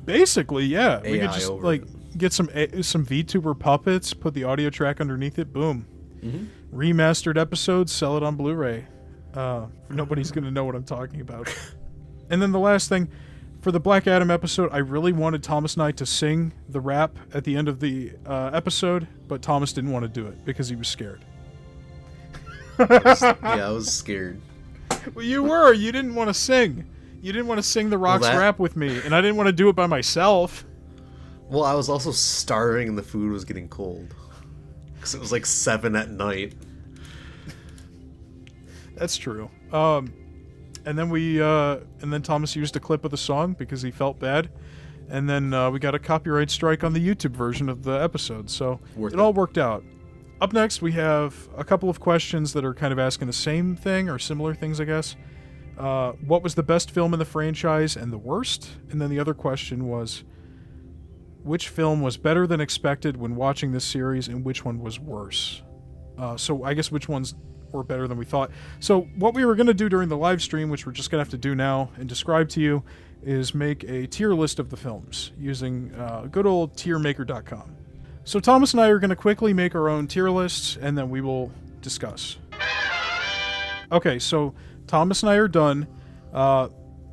basically, yeah. AI we could just like get some VTuber puppets, put the audio track underneath it, boom. Mm-hmm. Remastered episodes, sell it on Blu-ray. Nobody's gonna know what I'm talking about. And then the last thing, for the Black Adam episode, I really wanted Thomas and I to sing the rap at the end of the episode, but Thomas didn't want to do it because he was scared. I was scared. Well, you were. You didn't want to sing. You didn't want to sing The Rock's rap with me, and I didn't want to do it by myself. Well, I was also starving and the food was getting cold. Because it was like 7 at night. That's true. And then Thomas used a clip of the song because he felt bad. And then we got a copyright strike on the YouTube version of the episode. So it all worked out. Up next, we have a couple of questions that are kind of asking the same thing or similar things, I guess. What was the best film in the franchise and the worst? And then the other question was, which film was better than expected when watching this series and which one was worse? So I guess which ones were better than we thought. So what we were going to do during the live stream, which we're just going to have to do now and describe to you, is make a tier list of the films using good old tiermaker.com. So Thomas and I are going to quickly make our own tier lists, and then we will discuss. Okay, so Thomas and I are done.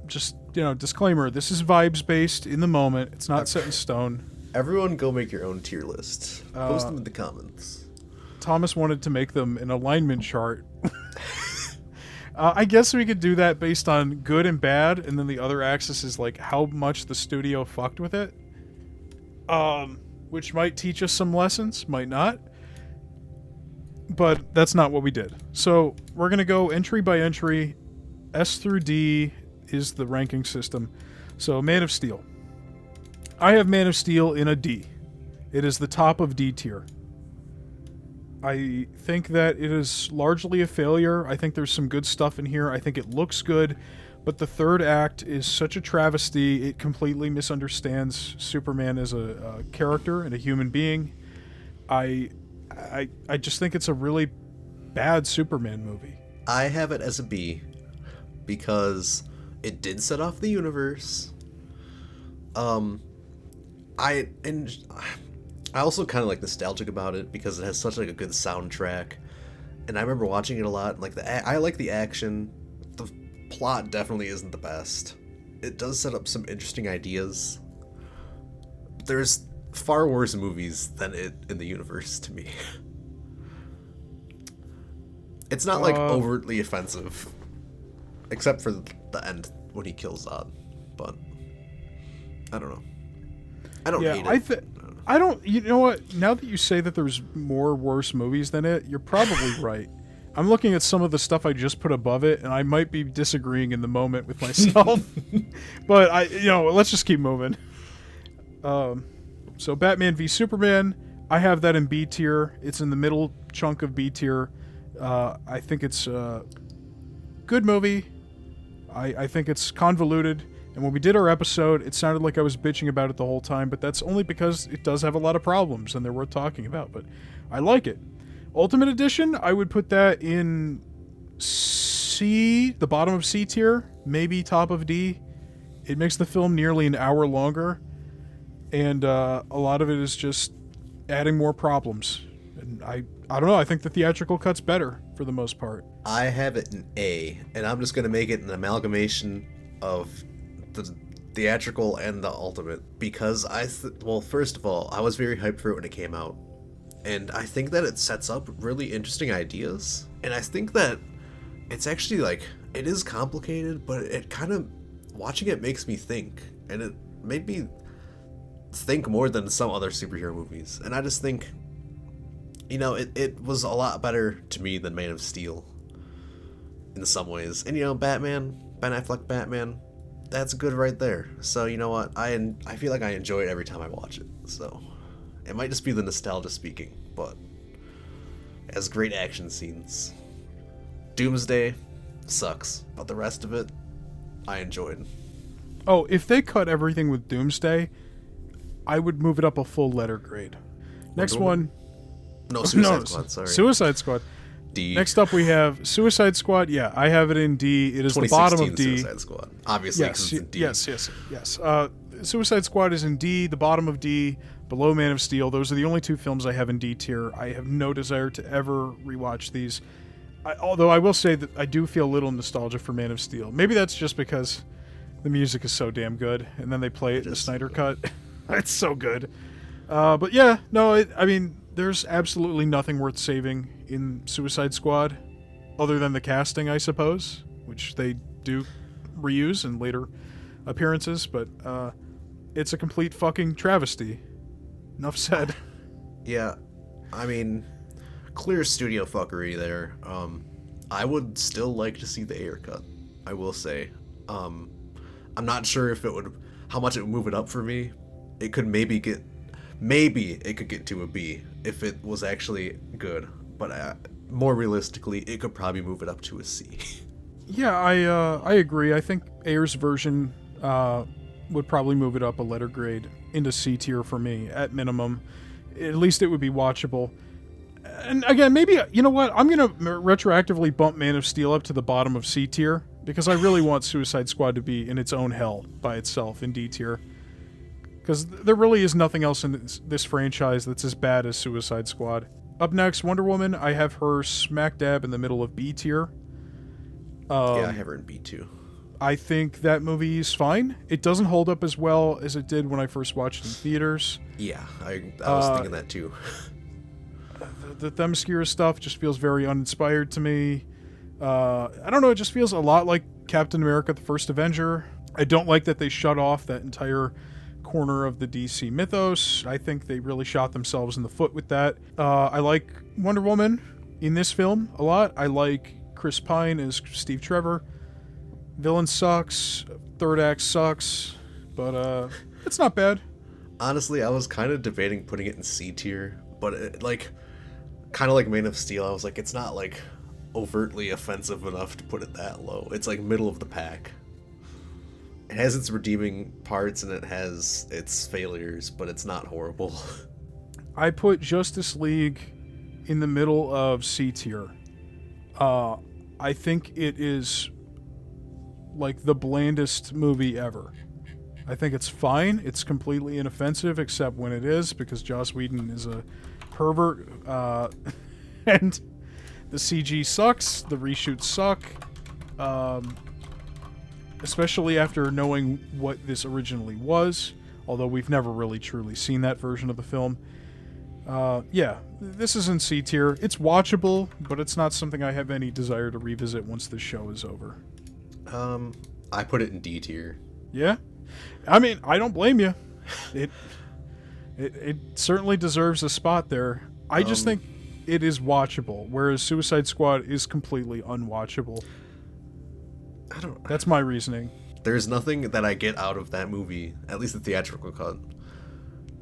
Just, disclaimer, this is vibes-based in the moment. It's not set in stone. Everyone go make your own tier list. Post them in the comments. Thomas wanted to make them an alignment chart. I guess we could do that based on good and bad, and then the other axis is like how much the studio fucked with it. Which might teach us some lessons, might not. But that's not what we did. So we're going to go entry by entry. S through D is the ranking system. So Man of Steel. I have Man of Steel in a D. It is the top of D tier. I think that it is largely a failure. I think there's some good stuff in here. I think it looks good. But the third act is such a travesty. It completely misunderstands Superman as a character and a human being. I just think it's a really bad Superman movie. I have it as a B because it did set off the universe. I also kind of like nostalgic about it because it has such like a good soundtrack, and I remember watching it a lot. Like I like the action. The plot definitely isn't the best. It does set up some interesting ideas. There's far worse movies than it in the universe to me. It's not like overtly offensive, except for the end when he kills Zod. But I don't know. I don't hate it. I don't. You know what? Now that you say that there's more worse movies than it, you're probably right. I'm looking at some of the stuff I just put above it, and I might be disagreeing in the moment with myself. But let's just keep moving. So Batman v Superman, I have that in B tier. It's in the middle chunk of B tier. I think it's a good movie. I think it's convoluted, And when we did our episode, it sounded like I was bitching about it the whole time, but that's only because it does have a lot of problems and they're worth talking about. But I like it. Ultimate Edition, I would put that in C, the bottom of C tier, maybe top of D. It makes the film nearly an hour longer, and a lot of it is just adding more problems. And I don't know, I think the theatrical cut's better for the most part. I have it in A, and I'm just going to make it an amalgamation of the theatrical and the ultimate, because well, first of all, I was very hyped for it when it came out, and I think that it sets up really interesting ideas, and I think that it's actually, like, it is complicated, but it kind of, watching it makes me think, and it made me think more than some other superhero movies, and I just think, you know, it was a lot better to me than Man of Steel in some ways. And, you know, Ben Affleck Batman, that's good right there. So, you know what, I feel like I enjoy it every time I watch it, so it might just be the nostalgia speaking, but it has great action scenes. Doomsday sucks, but the rest of it I enjoyed. Oh, if they cut everything with Doomsday, I would move it up a full letter grade. Next one. No, Suicide Squad, sorry. Suicide Squad. D. Next up we have Suicide Squad. Yeah, I have it in D. It is the bottom of D. Suicide Squad. Obviously, yes, it's in D. Yes. Suicide Squad is in D, the bottom of D, below Man of Steel. Those are the only two films I have in D tier. I have no desire to ever rewatch these. Although I will say that I do feel a little nostalgia for Man of Steel. Maybe that's just because the music is so damn good, and then they play it in the Snyder Cut. It's so good. But yeah, no, I mean, there's absolutely nothing worth saving in Suicide Squad, other than the casting, I suppose, which they do reuse in later appearances, but it's a complete fucking travesty. Enough said. Yeah, I mean, clear studio fuckery there. I would still like to see the Ayer cut, I will say. I'm not sure if how much it would move it up for me. It could maybe it could get to a B if it was actually good, but more realistically, it could probably move it up to a C. Yeah, I agree. I think Ayer's version would probably move it up a letter grade into C tier for me, at minimum. At least it would be watchable. And again, maybe, you know what, I'm going to retroactively bump Man of Steel up to the bottom of C tier, because I really want Suicide Squad to be in its own hell by itself in D tier. Because there really is nothing else in this franchise that's as bad as Suicide Squad. Up next, Wonder Woman. I have her smack dab in the middle of B tier. Yeah, I have her in B too. I think that movie is fine. It doesn't hold up as well as it did when I first watched it in theaters. Yeah, I was thinking that too. The Themyscira stuff just feels very uninspired to me. I don't know, it just feels a lot like Captain America: The First Avenger. I don't like that they shut off that entire corner of the DC mythos. I think they really shot themselves in the foot with that. I like Wonder Woman in this film a lot. I like Chris Pine as Steve Trevor. Villain sucks. Third act sucks. But it's not bad. Honestly, I was kind of debating putting it in C tier, but kind of like Man of Steel, I was like, it's not like overtly offensive enough to put it that low. It's like middle of the pack. It has its redeeming parts and it has its failures, but it's not horrible. I put Justice League in the middle of C tier. I think it is like the blandest movie ever. I think it's fine. It's completely inoffensive, except when it is, because Joss Whedon is a pervert. And the CG sucks. The reshoots suck. Especially after knowing what this originally was, although we've never really truly seen that version of the film. Yeah, this is in C tier. It's watchable, but it's not something I have any desire to revisit once the show is over. I put it in D tier. Yeah? I mean, I don't blame you. It certainly deserves a spot there. I just think it is watchable, whereas Suicide Squad is completely unwatchable. That's my reasoning. There's nothing that I get out of that movie, at least the theatrical cut,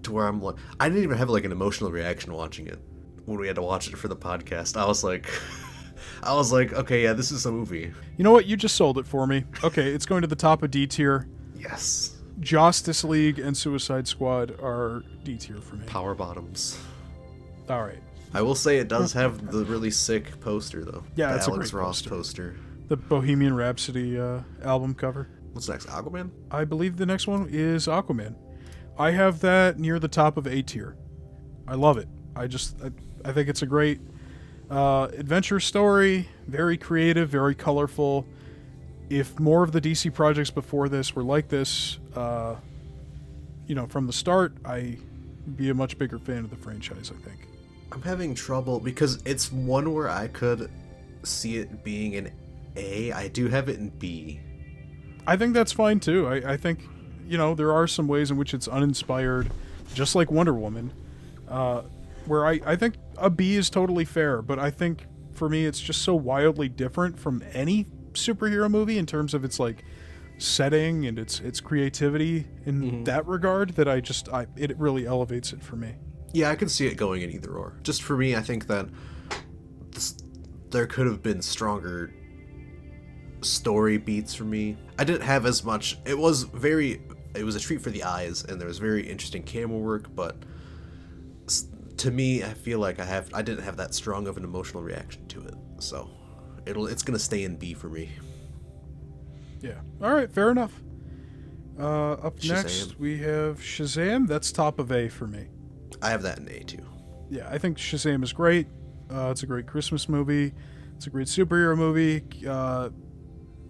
to where I'm like, I didn't even have like an emotional reaction watching it when we had to watch it for the podcast. I was like, okay, yeah, this is a movie. You know what? You just sold it for me. Okay, it's going to the top of D tier. Yes. Justice League and Suicide Squad are D tier for me. Power bottoms. All right. I will say it does have the really sick poster, though. Yeah, the it's a Alex great Ross poster. The Bohemian Rhapsody album cover. What's next? Aquaman? I believe the next one is Aquaman. I have that near the top of A tier. I love it. I think it's a great adventure story. Very creative, very colorful. If more of the DC projects before this were like this, from the start, I'd be a much bigger fan of the franchise, I think. I'm having trouble because it's one where I could see it being an A. I do have it in B. I think that's fine too. I think, there are some ways in which it's uninspired, just like Wonder Woman, where I think a B is totally fair, but I think for me it's just so wildly different from any superhero movie in terms of its like setting and its creativity in that regard that it really elevates it for me. Yeah, I could see it going in either or. Just for me, I think that there could have been stronger story beats for me. I didn't have as much. It was a treat for the eyes, and there was very interesting camera work, but to me, I feel like I didn't have that strong of an emotional reaction to it. So it's gonna stay in B for me. Yeah. All right. Fair enough. Up Shazam. next, we have Shazam. That's top of A for me. I have that in A too. Yeah, I think Shazam is great. It's a great Christmas movie. It's a great superhero movie.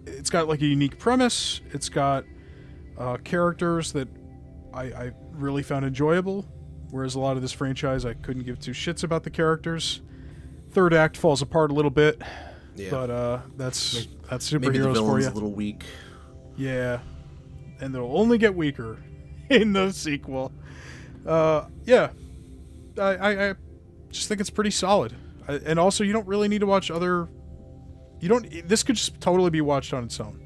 It's got like a unique premise. It's got characters that I really found enjoyable. Whereas a lot of this franchise, I couldn't give two shits about the characters. Third act falls apart a little bit. Yeah. But that's superheroes Maybe the for villain's you. a little weak. Yeah, and they'll only get weaker in the sequel. Yeah, I just think it's pretty solid. And also, you don't really need to watch other. This could just totally be watched on its own.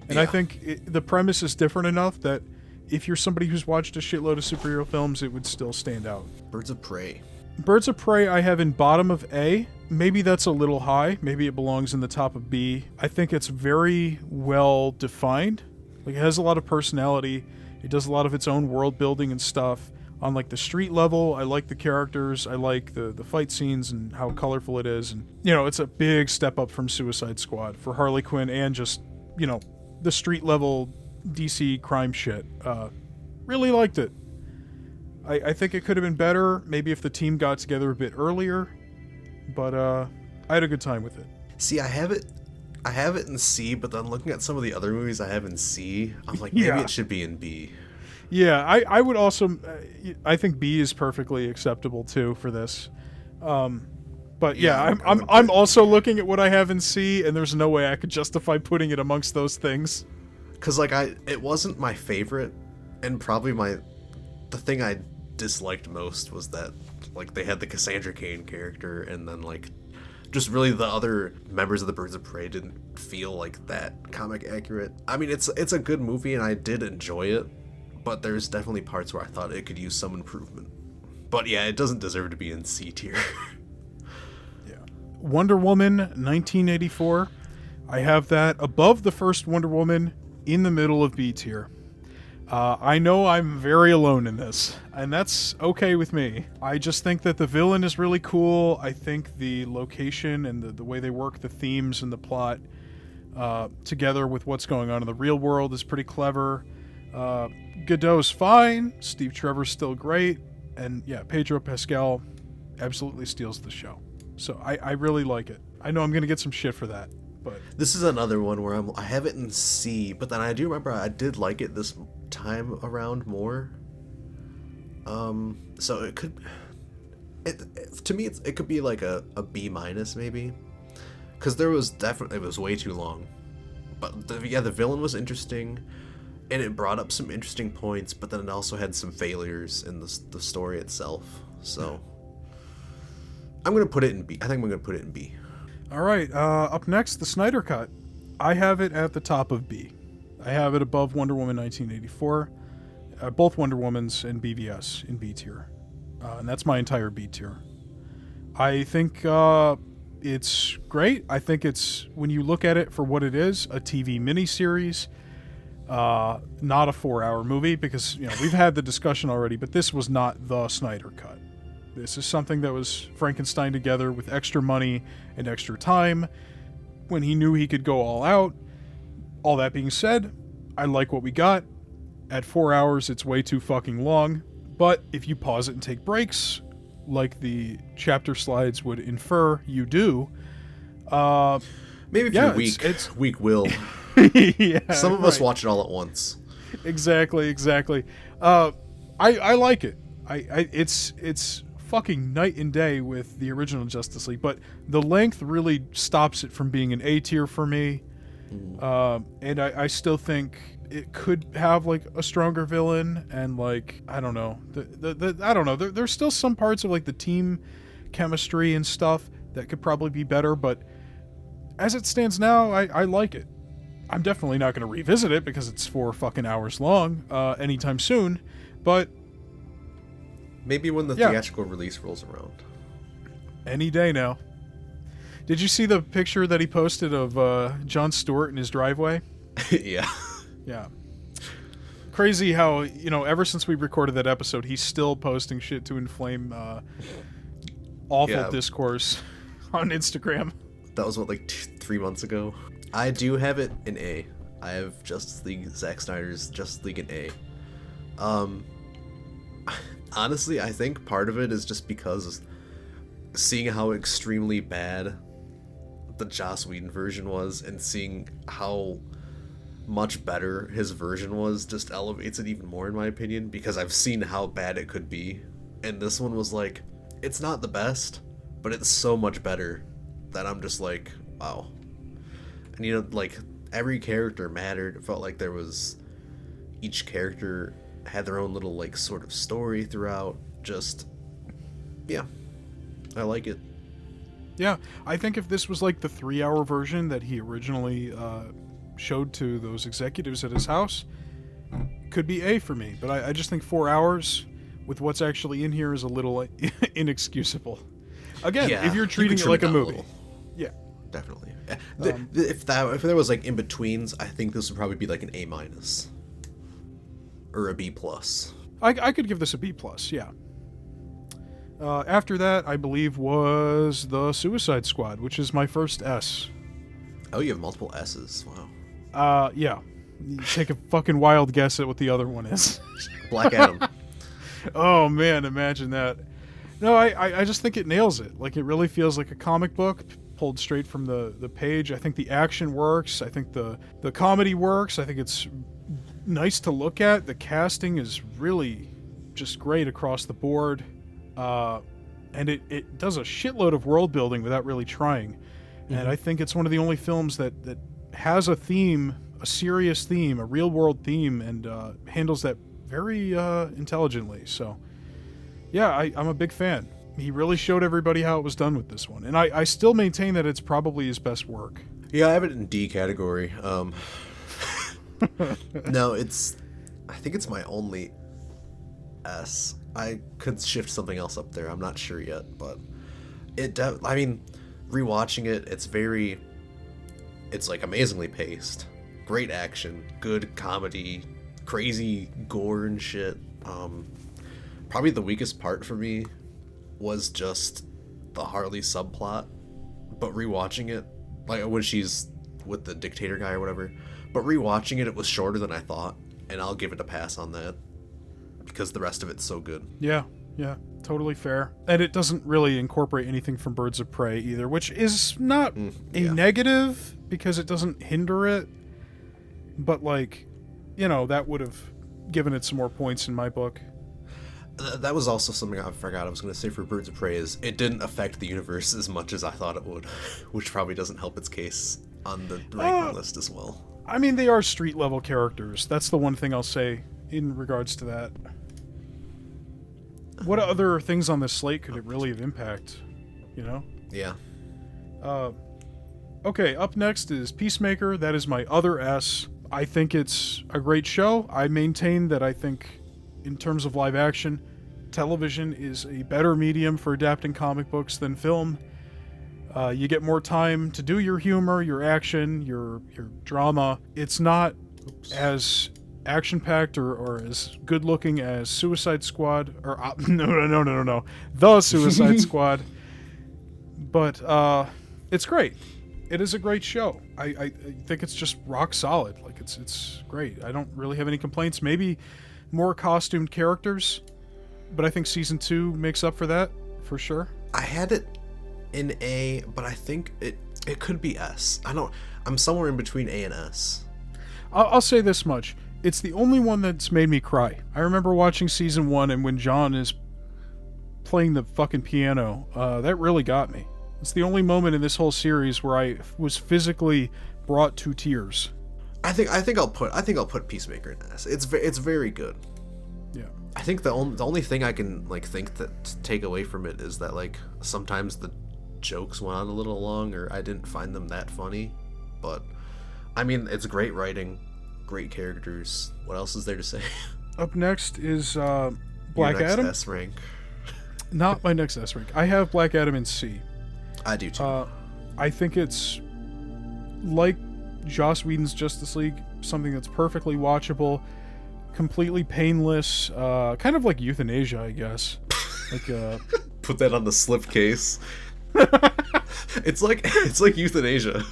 And yeah. I think the premise is different enough that if you're somebody who's watched a shitload of superhero films, it would still stand out. Birds of Prey. Birds of Prey I have in bottom of A. Maybe that's a little high. Maybe it belongs in the top of B. I think it's very well defined. Like, it has a lot of personality. It does a lot of its own world building and stuff. On like the street level, I like the characters. I like the fight scenes and how colorful it is. And, it's a big step up from Suicide Squad for Harley Quinn and just, the street level DC crime shit. Really liked it. I think it could have been better, maybe if the team got together a bit earlier, but I had a good time with it. See, I have it in C, but then looking at some of the other movies I have in C, I'm like, maybe it should be in B. Yeah, I would also, I think B is perfectly acceptable too for this. But yeah, I'm also looking at what I have in C, and there's no way I could justify putting it amongst those things. Cause it wasn't my favorite, and probably the thing I disliked most was that like they had the Cassandra Cain character, and then like just really the other members of the Birds of Prey didn't feel like that comic accurate. I mean, it's a good movie and I did enjoy it, but there's definitely parts where I thought it could use some improvement. But yeah, it doesn't deserve to be in C tier. Yeah. Wonder Woman 1984. I have that above the first Wonder Woman, in the middle of B tier. I know I'm very alone in this, and that's okay with me. I just think that the villain is really cool. I think the location and the way they work the themes and the plot together with what's going on in the real world is pretty clever. Godot's fine. Steve Trevor's still great. And yeah, Pedro Pascal absolutely steals the show. So I really like it. I know I'm going to get some shit for that. But this is another one where I have it in C, but then I do remember I did like it this time around more. So it could, to me, it could be like a B minus maybe, because it was way too long. But the villain was interesting, and it brought up some interesting points, but then it also had some failures in the story itself. So I'm gonna put it in B. I think I'm gonna put it in B. All right, up next, the Snyder Cut. I have it at the top of B. I have it above Wonder Woman 1984. Both Wonder Womans and BVS in B tier. And that's my entire B tier. I think it's great. I think it's, when you look at it for what it is, a TV miniseries, not a 4-hour movie, because we've had the discussion already, but this was not the Snyder Cut. This is something that was Frankenstein together with extra money and extra time when he knew he could go all out. All that being said, I like what we got. At 4 hours, it's way too fucking long, but if you pause it and take breaks, like the chapter slides would infer you do, maybe if you're weak, it's weak will. Yeah, some of us watch it all at once. Exactly. I like it. It's fucking night and day with the original Justice League, but the length really stops it from being an A tier for me. And I still think it could have like a stronger villain, and like I don't know, I don't know. There's still some parts of like the team chemistry and stuff that could probably be better, but as it stands now, I like it. I'm definitely not going to revisit it because it's 4 fucking hours long anytime soon, but maybe when the theatrical release rolls around. Any day now. Did you see the picture that he posted of Jon Stewart in his driveway? Yeah. Yeah. Crazy how, ever since we recorded that episode, he's still posting shit to inflame awful discourse on Instagram. That was, what, like 3 months ago? I do have it in A. I have Zack Snyder's Justice League in A. Honestly, I think part of it is just because seeing how extremely bad the Joss Whedon version was and seeing how much better his version was just elevates it even more, in my opinion, because I've seen how bad it could be. And this one was like, it's not the best, but it's so much better that I'm just like, wow. And like, every character mattered. It felt like each character had their own little, like, sort of story throughout. Just, yeah, I like it. Yeah, I think if this was like the 3-hour version that he originally showed to those executives at his house, could be A for me. But I just think 4 hours with what's actually in here is a little inexcusable. Again, if you're treating it like a movie. Yeah. Definitely. If there was like in-betweens, I think this would probably be like an A- or a B+. I could give this a B+, yeah. After that, I believe, was the Suicide Squad, which is my first S. Oh, you have multiple S's. Wow. Yeah. You take a fucking wild guess at what the other one is. Black Adam. Oh, man, imagine that. No, I just think it nails it. Like, it really feels like a comic book pulled straight from the page. I think the action works. I think the comedy works. I think it's nice to look at. The casting is really just great across the board. And it does a shitload of world building without really trying. Mm-hmm. And I think it's one of the only films that has a theme, a serious theme, a real world theme, and handles that very intelligently. So, yeah, I'm a big fan. He really showed everybody how it was done with this one. And I still maintain that it's probably his best work. Yeah, I have it in D category. No, I think it's my only S. I could shift something else up there. I'm not sure yet, but rewatching it, it's like amazingly paced. Great action, good comedy, crazy gore and shit. Probably the weakest part for me was just the Harley subplot, but rewatching it, like when she's with the dictator guy or whatever, but rewatching it was shorter than I thought, and I'll give it a pass on that because the rest of it's so good. Yeah, totally fair. And it doesn't really incorporate anything from Birds of Prey either, which is not a negative because it doesn't hinder it, but like, that would have given it some more points in my book. That was also something I forgot I was going to say for Birds of Prey is it didn't affect the universe as much as I thought it would, which probably doesn't help its case on the ranking list as well. I mean, they are street level characters. That's the one thing I'll say in regards to that. What other things on this slate could it really have impact? Yeah. Okay, up next is Peacemaker. That is my other S. I think it's a great show. I maintain that I think, in terms of live action, television is a better medium for adapting comic books than film. You get more time to do your humor, your action, your drama. It's not as action-packed or as good-looking as Suicide Squad, or no, The Suicide Squad. But it's great. It is a great show. I think it's just rock solid. Like it's great. I don't really have any complaints. Maybe more costumed characters, but I think season 2 makes up for that for sure. I had it in A, but I think it could be S. I'm somewhere in between A and S. I'll say this much. It's the only one that's made me cry. I remember watching season 1, and when John is playing the fucking piano, that really got me. It's the only moment in this whole series where I was physically brought to tears. I think I'll put Peacemaker in S. It's very good. Yeah. I think the only thing I can think that to take away from it is that sometimes the jokes went on a little long, or I didn't find them that funny. But I mean, it's great writing, great characters. What else is there to say? Up next is Black Your next Adam. S rank. Not my next S rank. I have Black Adam in C. I do too. I think it's like Joss Whedon's Justice League, something that's perfectly watchable, completely painless, kind of like euthanasia, I guess. Put that on the slipcase. It's like euthanasia.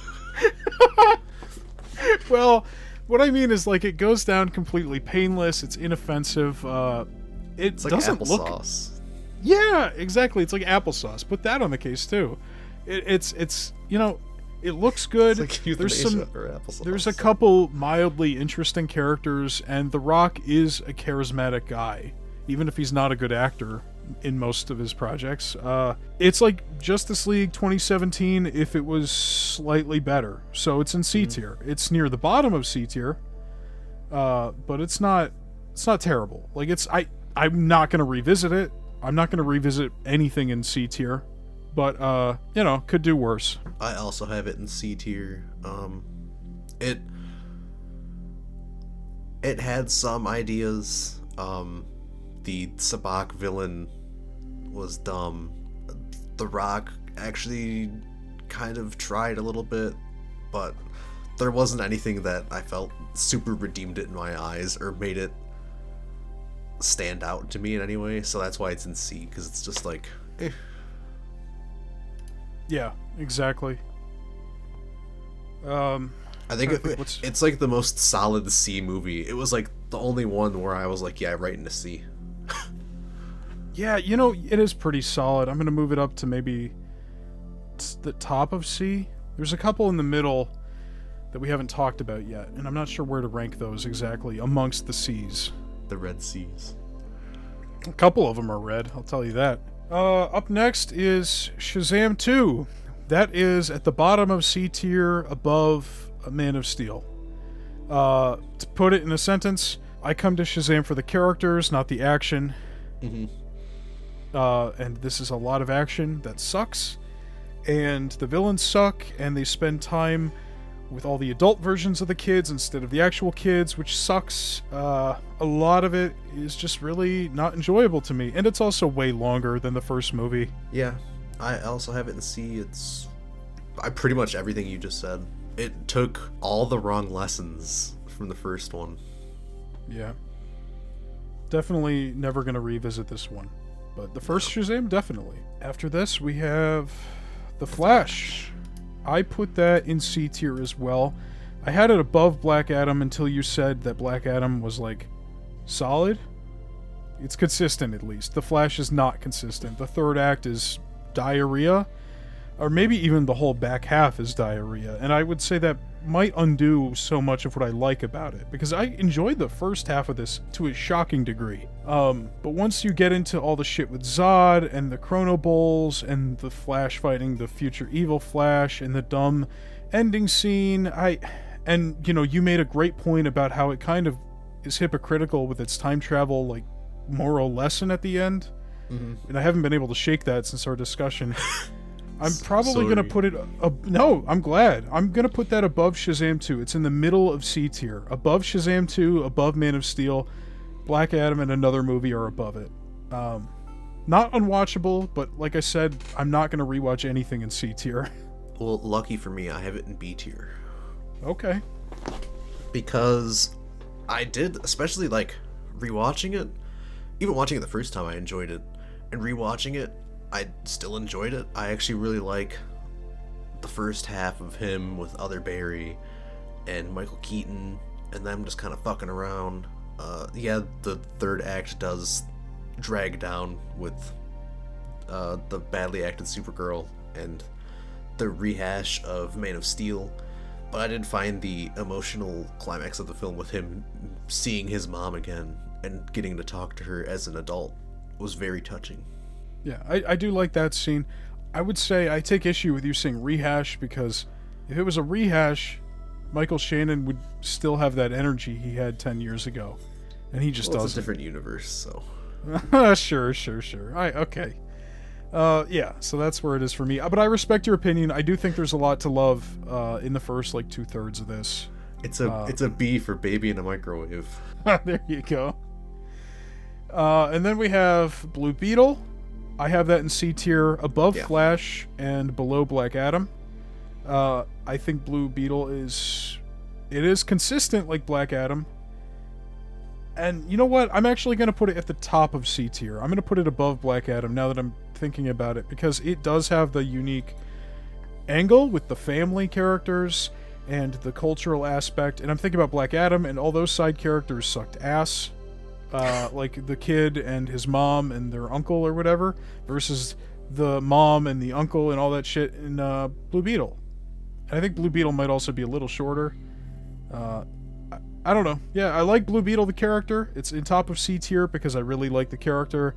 Well, what I mean is it goes down completely painless. It's inoffensive. It's like doesn't applesauce. Yeah, exactly. It's like applesauce. Put that on the case too. It's it looks good. It's like euthanasia or applesauce. There's a couple mildly interesting characters, and The Rock is a charismatic guy, even if he's not a good actor in most of his projects. It's like Justice League 2017 if it was slightly better. So it's in C tier. It's near the bottom of C tier, but it's not terrible. I'm not gonna revisit it. I'm not gonna revisit anything in C tier, but could do worse. I also have it in C tier. It had some ideas. The Sabak villain was dumb. The Rock actually kind of tried a little bit, but there wasn't anything that I felt super redeemed it in my eyes or made it stand out to me in any way. So that's why it's in C, because it's just eh. Yeah, exactly. I think it's like the most solid C movie. It was the only one where I was yeah, right into C. Yeah, it is pretty solid. I'm going to move it up to maybe the top of C. There's a couple in the middle that we haven't talked about yet, and I'm not sure where to rank those exactly amongst the C's. The red C's. A couple of them are red, I'll tell you that. Up next is Shazam 2. That is at the bottom of C tier, above Man of Steel. To put it in a sentence, I come to Shazam for the characters, not the action. Mm-hmm. And this is a lot of action that sucks. And the villains suck, and they spend time with all the adult versions of the kids instead of the actual kids, which sucks. A lot of it is just really not enjoyable to me, and it's also way longer than the first movie. Yeah, I also have it in C. Pretty much everything you just said. It took all the wrong lessons from the first one. Yeah. Definitely never going to revisit this one. But the first Shazam, definitely. After this, we have The Flash. I put that in C tier as well. I had it above Black Adam until you said that Black Adam was solid. It's consistent, at least. The Flash is not consistent. The third act is diarrhea, or maybe even the whole back half is diarrhea, and I would say that might undo so much of what I like about it, because I enjoyed the first half of this to a shocking degree. But once you get into all the shit with Zod, and the Chrono Bowls, and the Flash fighting the future evil Flash, and the dumb ending scene, you made a great point about how it kind of is hypocritical with its time travel, moral lesson at the end. Mm-hmm. And I haven't been able to shake that since our discussion. I'm probably going to put it... no, I'm glad. I'm going to put that above Shazam 2. It's in the middle of C tier. Above Shazam 2, above Man of Steel. Black Adam and another movie are above it. Not unwatchable, but like I said, I'm not going to rewatch anything in C tier. Well, lucky for me, I have it in B tier. Okay. because I did, especially like rewatching it. Even watching it the first time, I enjoyed it, and rewatching it, I still enjoyed it. I actually really like the first half of him with Other Barry and Michael Keaton, and them just kind of fucking around. Yeah, the third act does drag down with the badly acted Supergirl and the rehash of Man of Steel, but I did find the emotional climax of the film with him seeing his mom again and getting to talk to her as an adult was very touching. Yeah, I do like that scene. I would say I take issue with you saying rehash, because if it was a rehash, Michael Shannon would still have that energy he had 10 years ago. And he just doesn't. It's a different universe, so. Sure. Okay. Yeah, so that's where it is for me. But I respect your opinion. I do think there's a lot to love in the first, like, 2/3 of this. It's a B for Baby in a Microwave. There you go. And then we have Blue Beetle. I have that in C tier, above Flash and below Black Adam. I think Blue Beetle is consistent like Black Adam. And you know what? I'm actually going to put it at the top of C tier. I'm going to put it above Black Adam now that I'm thinking about it, because it does have the unique angle with the family characters and the cultural aspect. And I'm thinking about Black Adam, and all those side characters sucked ass. Like the kid and his mom and their uncle or whatever, versus the mom and the uncle and all that shit in Blue Beetle. And I think Blue Beetle might also be a little shorter. I don't know. Yeah, I like Blue Beetle, the character. It's in top of C tier because I really like the character.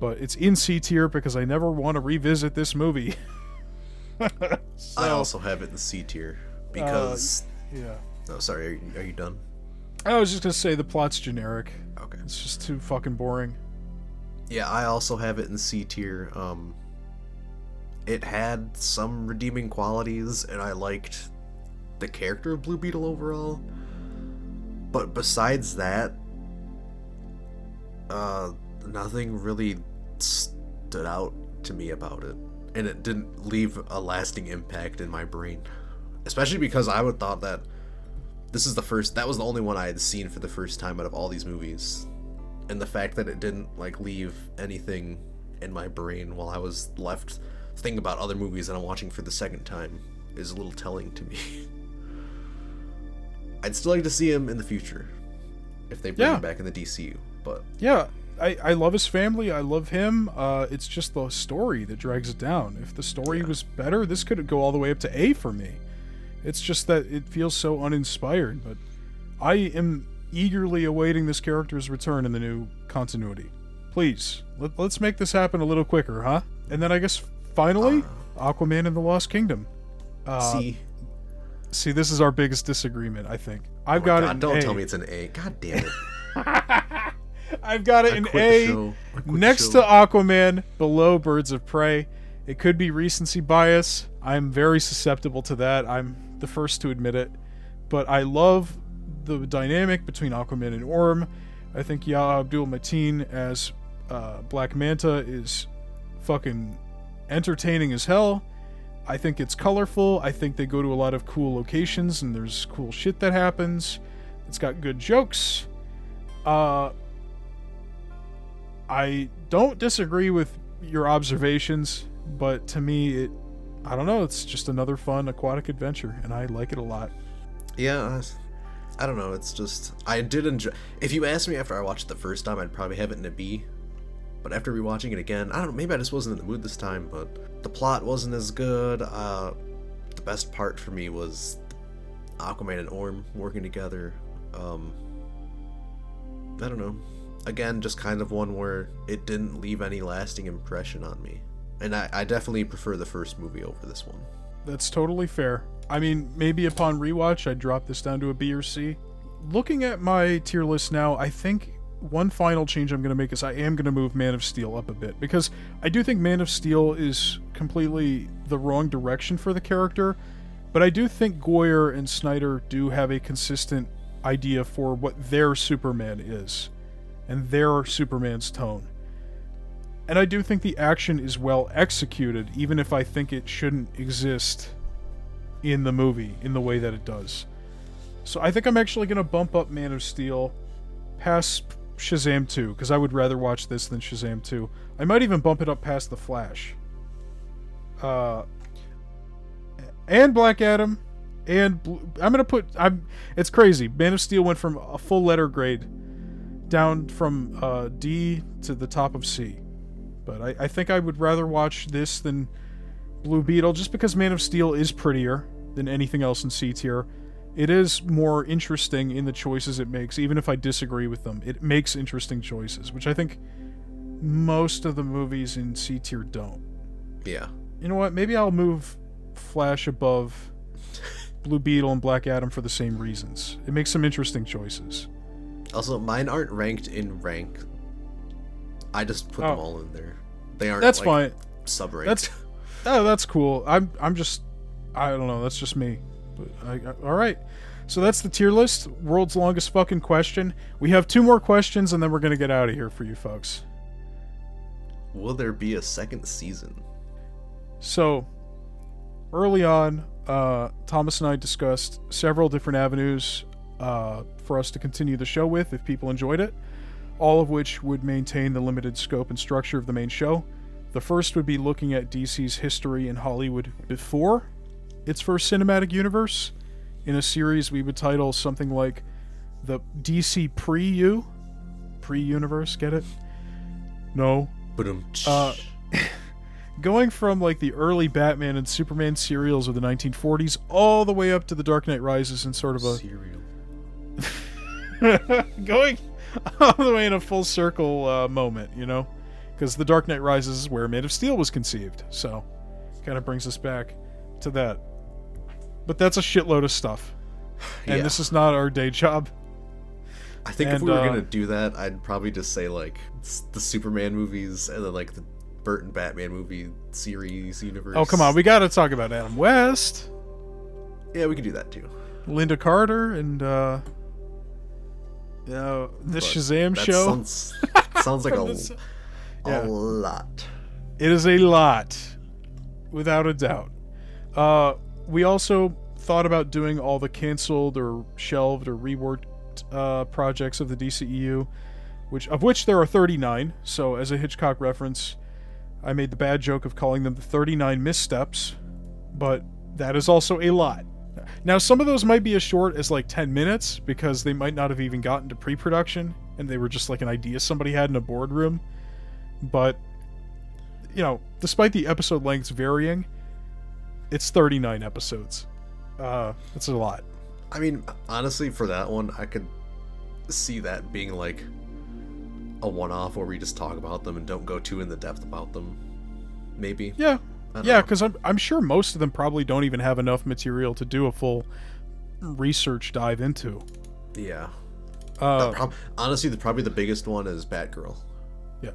But it's in C tier because I never want to revisit this movie. I also have it in C tier because... yeah. Oh, sorry. Are you done? I was just going to say the plot's generic. Okay. It's just too fucking boring. Yeah, I also have it in C tier. It had some redeeming qualities, and I liked the character of Blue Beetle overall. But besides that, nothing really stood out to me about it. And it didn't leave a lasting impact in my brain. Especially because I would thought that that was the only one I had seen for the first time out of all these movies. And the fact that it didn't, like, leave anything in my brain while I was left thinking about other movies that I'm watching for the second time is a little telling to me. I'd still like to see him in the future if they bring him back in the DCU, but... Yeah, I love his family, I love him, it's just the story that drags it down. If the story was better, this could go all the way up to A for me. It's just that it feels so uninspired, but I am eagerly awaiting this character's return in the new continuity. Please, let's make this happen a little quicker, huh? And then I guess, finally, Aquaman and the Lost Kingdom. See, this is our biggest disagreement, I think. I've got it in don't A. Tell me it's an A. God damn it. I've got it in A, next to Aquaman, below Birds of Prey. It could be recency bias. I'm very susceptible to that. I'm the first to admit it. But I love the dynamic between Aquaman and Orm. I think Yahya Abdul-Mateen as Black Manta is fucking entertaining as hell. I think it's colorful. I think they go to a lot of cool locations and there's cool shit that happens. It's got good jokes. I don't disagree with your observations, but to me, I don't know, it's just another fun aquatic adventure, and I like it a lot. Yeah, I don't know, it's just, I did enjoy... If you asked me after I watched it the first time, I'd probably have it in a B. But after rewatching it again, I don't know, maybe I just wasn't in the mood this time, but the plot wasn't as good. The best part for me was Aquaman and Orm working together. I don't know. Again, just kind of one where it didn't leave any lasting impression on me. And I definitely prefer the first movie over this one. That's totally fair. I mean, maybe upon rewatch, I'd drop this down to a B or C. Looking at my tier list now, I think one final change I'm going to make is I am going to move Man of Steel up a bit, because I do think Man of Steel is completely the wrong direction for the character, but I do think Goyer and Snyder do have a consistent idea for what their Superman is, and their Superman's tone. And I do think the action is well executed, even if I think it shouldn't exist in the movie in the way that it does. So I think I'm actually going to bump up Man of Steel past Shazam 2, because I would rather watch this than Shazam 2. I might even bump it up past The Flash. And Black Adam. And I'm going to put... It's crazy. Man of Steel went from a full letter grade down from D to the top of C. But I think I would rather watch this than Blue Beetle, just because Man of Steel is prettier than anything else in C tier. It is more interesting in the choices it makes, even if I disagree with them. It makes interesting choices, which I think most of the movies in C tier don't. Yeah. You know what? Maybe I'll move Flash above Blue Beetle and Black Adam for the same reasons. It makes some interesting choices. Also, mine aren't ranked in rank. I just put them all in there. They aren't. That's fine. Sub-ranked. That's cool. I'm just, I don't know. That's just me. But all right. So that's the tier list. World's longest fucking question. We have 2 more questions, and then we're gonna get out of here for you folks. Will there be a second season? So, early on, Thomas and I discussed several different avenues for us to continue the show with if people enjoyed it, all of which would maintain the limited scope and structure of the main show. The first would be looking at DC's history in Hollywood before its first cinematic universe, in a series we would title something like the DC pre-universe, get it? No. Going from like the early Batman and Superman serials of the 1940s all the way up to the Dark Knight Rises in sort of a... Serial. Going all the way in a full circle moment, you know? Because the Dark Knight Rises is where Man of Steel was conceived, so kind of brings us back to that. But that's a shitload of stuff. And this is not our day job. I think if we were going to do that, I'd probably just say, like, the Superman movies and then, like, the Burton Batman movie series universe. Oh, come on. We got to talk about Adam West. Yeah, we can do that, too. Linda Carter and, this Shazam show. Sounds like a lot. It is a lot. Without a doubt. We also thought about doing all the canceled or shelved or reworked projects of the DCEU, of which there are 39. So as a Hitchcock reference, I made the bad joke of calling them the 39 missteps, but that is also a lot. Now, some of those might be as short as like 10 minutes because they might not have even gotten to pre-production and they were just like an idea somebody had in a boardroom. But, you know, despite the episode lengths varying, it's 39 episodes. It's a lot. I mean, honestly, for that one, I could see that being like a one-off where we just talk about them and don't go too in the depth about them. Maybe. Yeah. Yeah, because I'm sure most of them probably don't even have enough material to do a full research dive into. Yeah. Honestly, probably the biggest one is Batgirl. Yeah.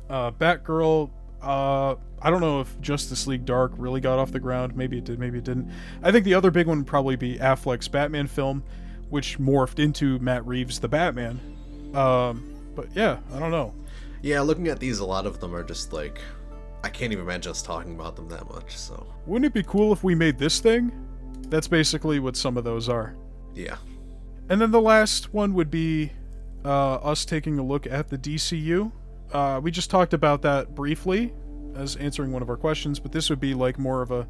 Batgirl, I don't know if Justice League Dark really got off the ground. Maybe it did, maybe it didn't. I think the other big one would probably be Affleck's Batman film, which morphed into Matt Reeves' The Batman. But yeah, I don't know. Yeah, looking at these, a lot of them are just like, I can't even imagine us talking about them that much, so. Wouldn't it be cool if we made this thing? That's basically what some of those are. Yeah. And then the last one would be us taking a look at the DCU. We just talked about that briefly as answering one of our questions, but this would be like more of a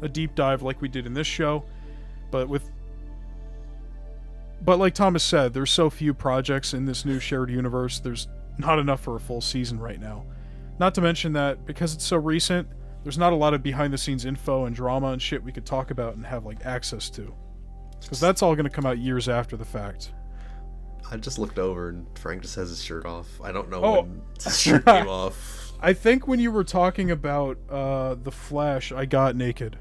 deep dive like we did in this show. But like Thomas said, there's so few projects in this new shared universe, there's not enough for a full season right now. Not to mention that, because it's so recent, there's not a lot of behind-the-scenes info and drama and shit we could talk about and have, like, access to. Because that's all going to come out years after the fact. I just looked over and Frank just has his shirt off. I don't know when his shirt came off. I think when you were talking about The Flash, I got naked.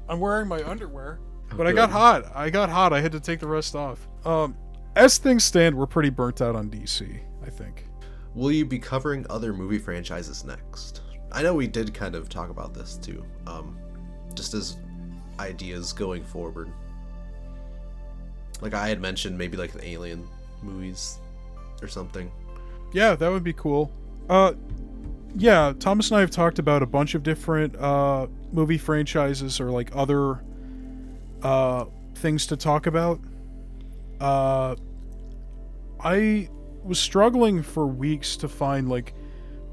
I'm wearing my underwear, but I got hot. I had to take the rest off. As things stand, we're pretty burnt out on DC, I think. Will you be covering other movie franchises next? I know we did kind of talk about this too, just as ideas going forward. Like I had mentioned maybe like the Alien movies or something. Yeah, that would be cool. Yeah, Thomas and I have talked about a bunch of different movie franchises or like other things to talk about. I was struggling for weeks to find like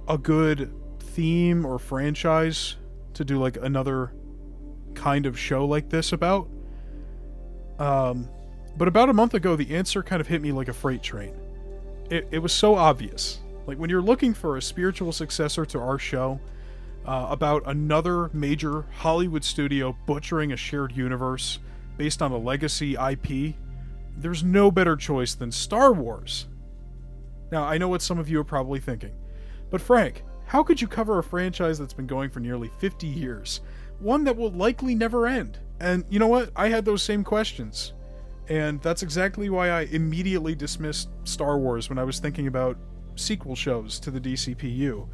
a good theme or franchise to do like another kind of show like this about. But about a month ago, the answer kind of hit me like a freight train. It was so obvious. Like when you're looking for a spiritual successor to our show, about another major Hollywood studio butchering a shared universe based on a legacy IP, there's no better choice than Star Wars. Now, I know what some of you are probably thinking, but Frank, how could you cover a franchise that's been going for nearly 50 years? One that will likely never end. And you know what? I had those same questions. And that's exactly why I immediately dismissed Star Wars when I was thinking about sequel shows to the DCPU.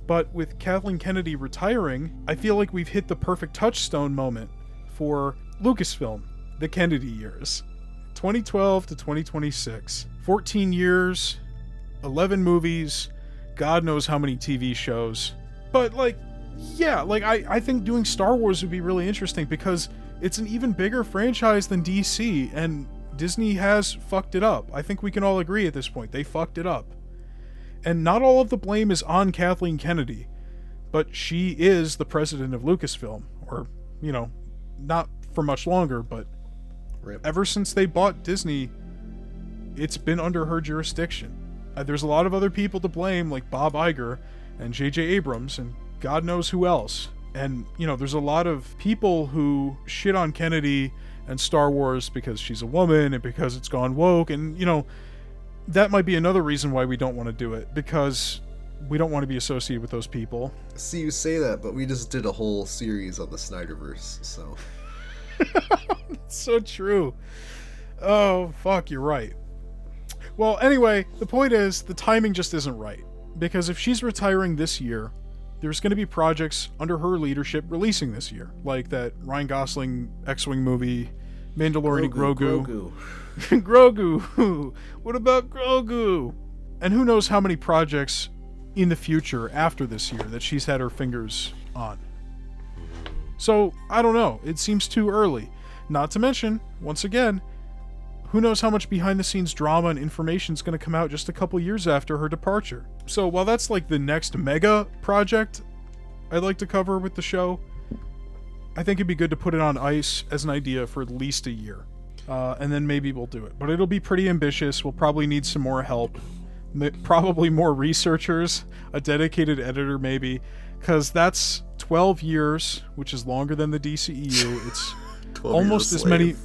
But with Kathleen Kennedy retiring, I feel like we've hit the perfect touchstone moment for Lucasfilm, the Kennedy years. 2012 to 2026. 14 years, 11 movies, God knows how many TV shows. But I think doing Star Wars would be really interesting because it's an even bigger franchise than DC, and Disney has fucked it up. I think we can all agree at this point. They fucked it up. And not all of the blame is on Kathleen Kennedy, but she is the president of Lucasfilm. Or, not for much longer, but Rip. Ever since they bought Disney, it's been under her jurisdiction. There's a lot of other people to blame, like Bob Iger and J.J. Abrams, and God knows who else. And, there's a lot of people who shit on Kennedy and Star Wars because she's a woman and because it's gone woke, and, that might be another reason why we don't want to do it, because we don't want to be associated with those people. See, you say that, but we just did a whole series on the Snyderverse, so... That's so true. Oh, fuck, you're right. Well, anyway, the point is, the timing just isn't right. Because if she's retiring this year, there's going to be projects under her leadership releasing this year. Like that Ryan Gosling X-Wing movie, Mandalorian Grogu. Grogu. What about Grogu? And who knows how many projects in the future after this year that she's had her fingers on. So, I don't know. It seems too early. Not to mention, once again, who knows how much behind-the-scenes drama and information is going to come out just a couple years after her departure. So, while that's like the next mega project I'd like to cover with the show, I think it'd be good to put it on ice as an idea for at least a year. And then maybe we'll do it. But it'll be pretty ambitious. We'll probably need some more help. Probably more researchers, a dedicated editor maybe, because that's 12 years, which is longer than the DCEU. It's almost as many...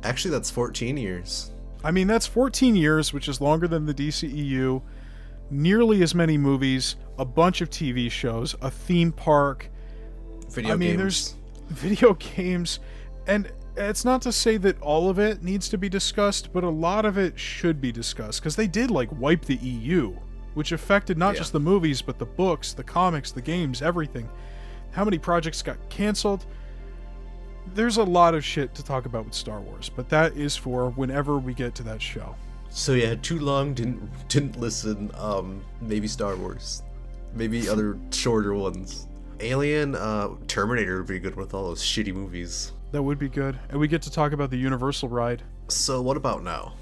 Actually, that's 14 years. I mean, that's 14 years, which is longer than the DCEU. Nearly as many movies, a bunch of TV shows, a theme park. Video games. There's video games. And it's not to say that all of it needs to be discussed, but a lot of it should be discussed. Because they did, wipe the EU, which affected not just the movies, but the books, the comics, the games, everything. How many projects got canceled? There's a lot of shit to talk about with Star Wars, but that is for whenever we get to that show. So yeah, too long, didn't listen. Maybe Star Wars, maybe other shorter ones. Alien, Terminator would be good with all those shitty movies. That would be good, and we get to talk about the Universal ride. So what about now?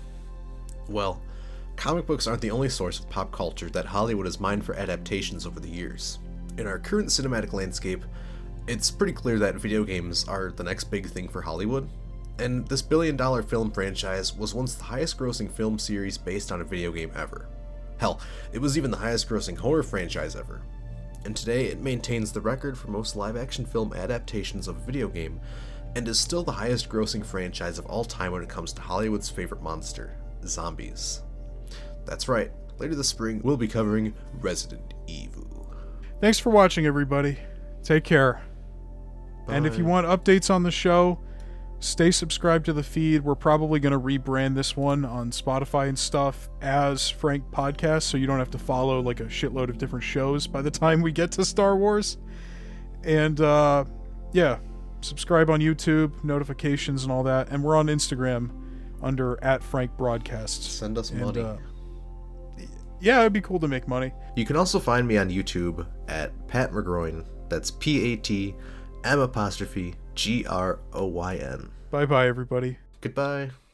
Well, comic books aren't the only source of pop culture that Hollywood has mined for adaptations over the years. In our current cinematic landscape, it's pretty clear that video games are the next big thing for Hollywood, and this billion-dollar film franchise was once the highest-grossing film series based on a video game ever. Hell, it was even the highest-grossing horror franchise ever. And today it maintains the record for most live-action film adaptations of a video game, and is still the highest-grossing franchise of all time when it comes to Hollywood's favorite monster, zombies. That's right, later this spring we'll be covering Resident Evil. Thanks for watching, everybody. Take care. Bye. And if you want updates on the show, stay subscribed to the feed. We're probably going to rebrand this one on Spotify and stuff as Frank Podcast, so you don't have to follow a shitload of different shows by the time we get to Star Wars. And subscribe on YouTube, notifications and all that. And we're on Instagram under @FrankBroadcasts. Send us money. Yeah, it'd be cool to make money. You can also find me on YouTube at Pat McGroin. That's PATM'2 Groyn. Bye bye, everybody. Goodbye.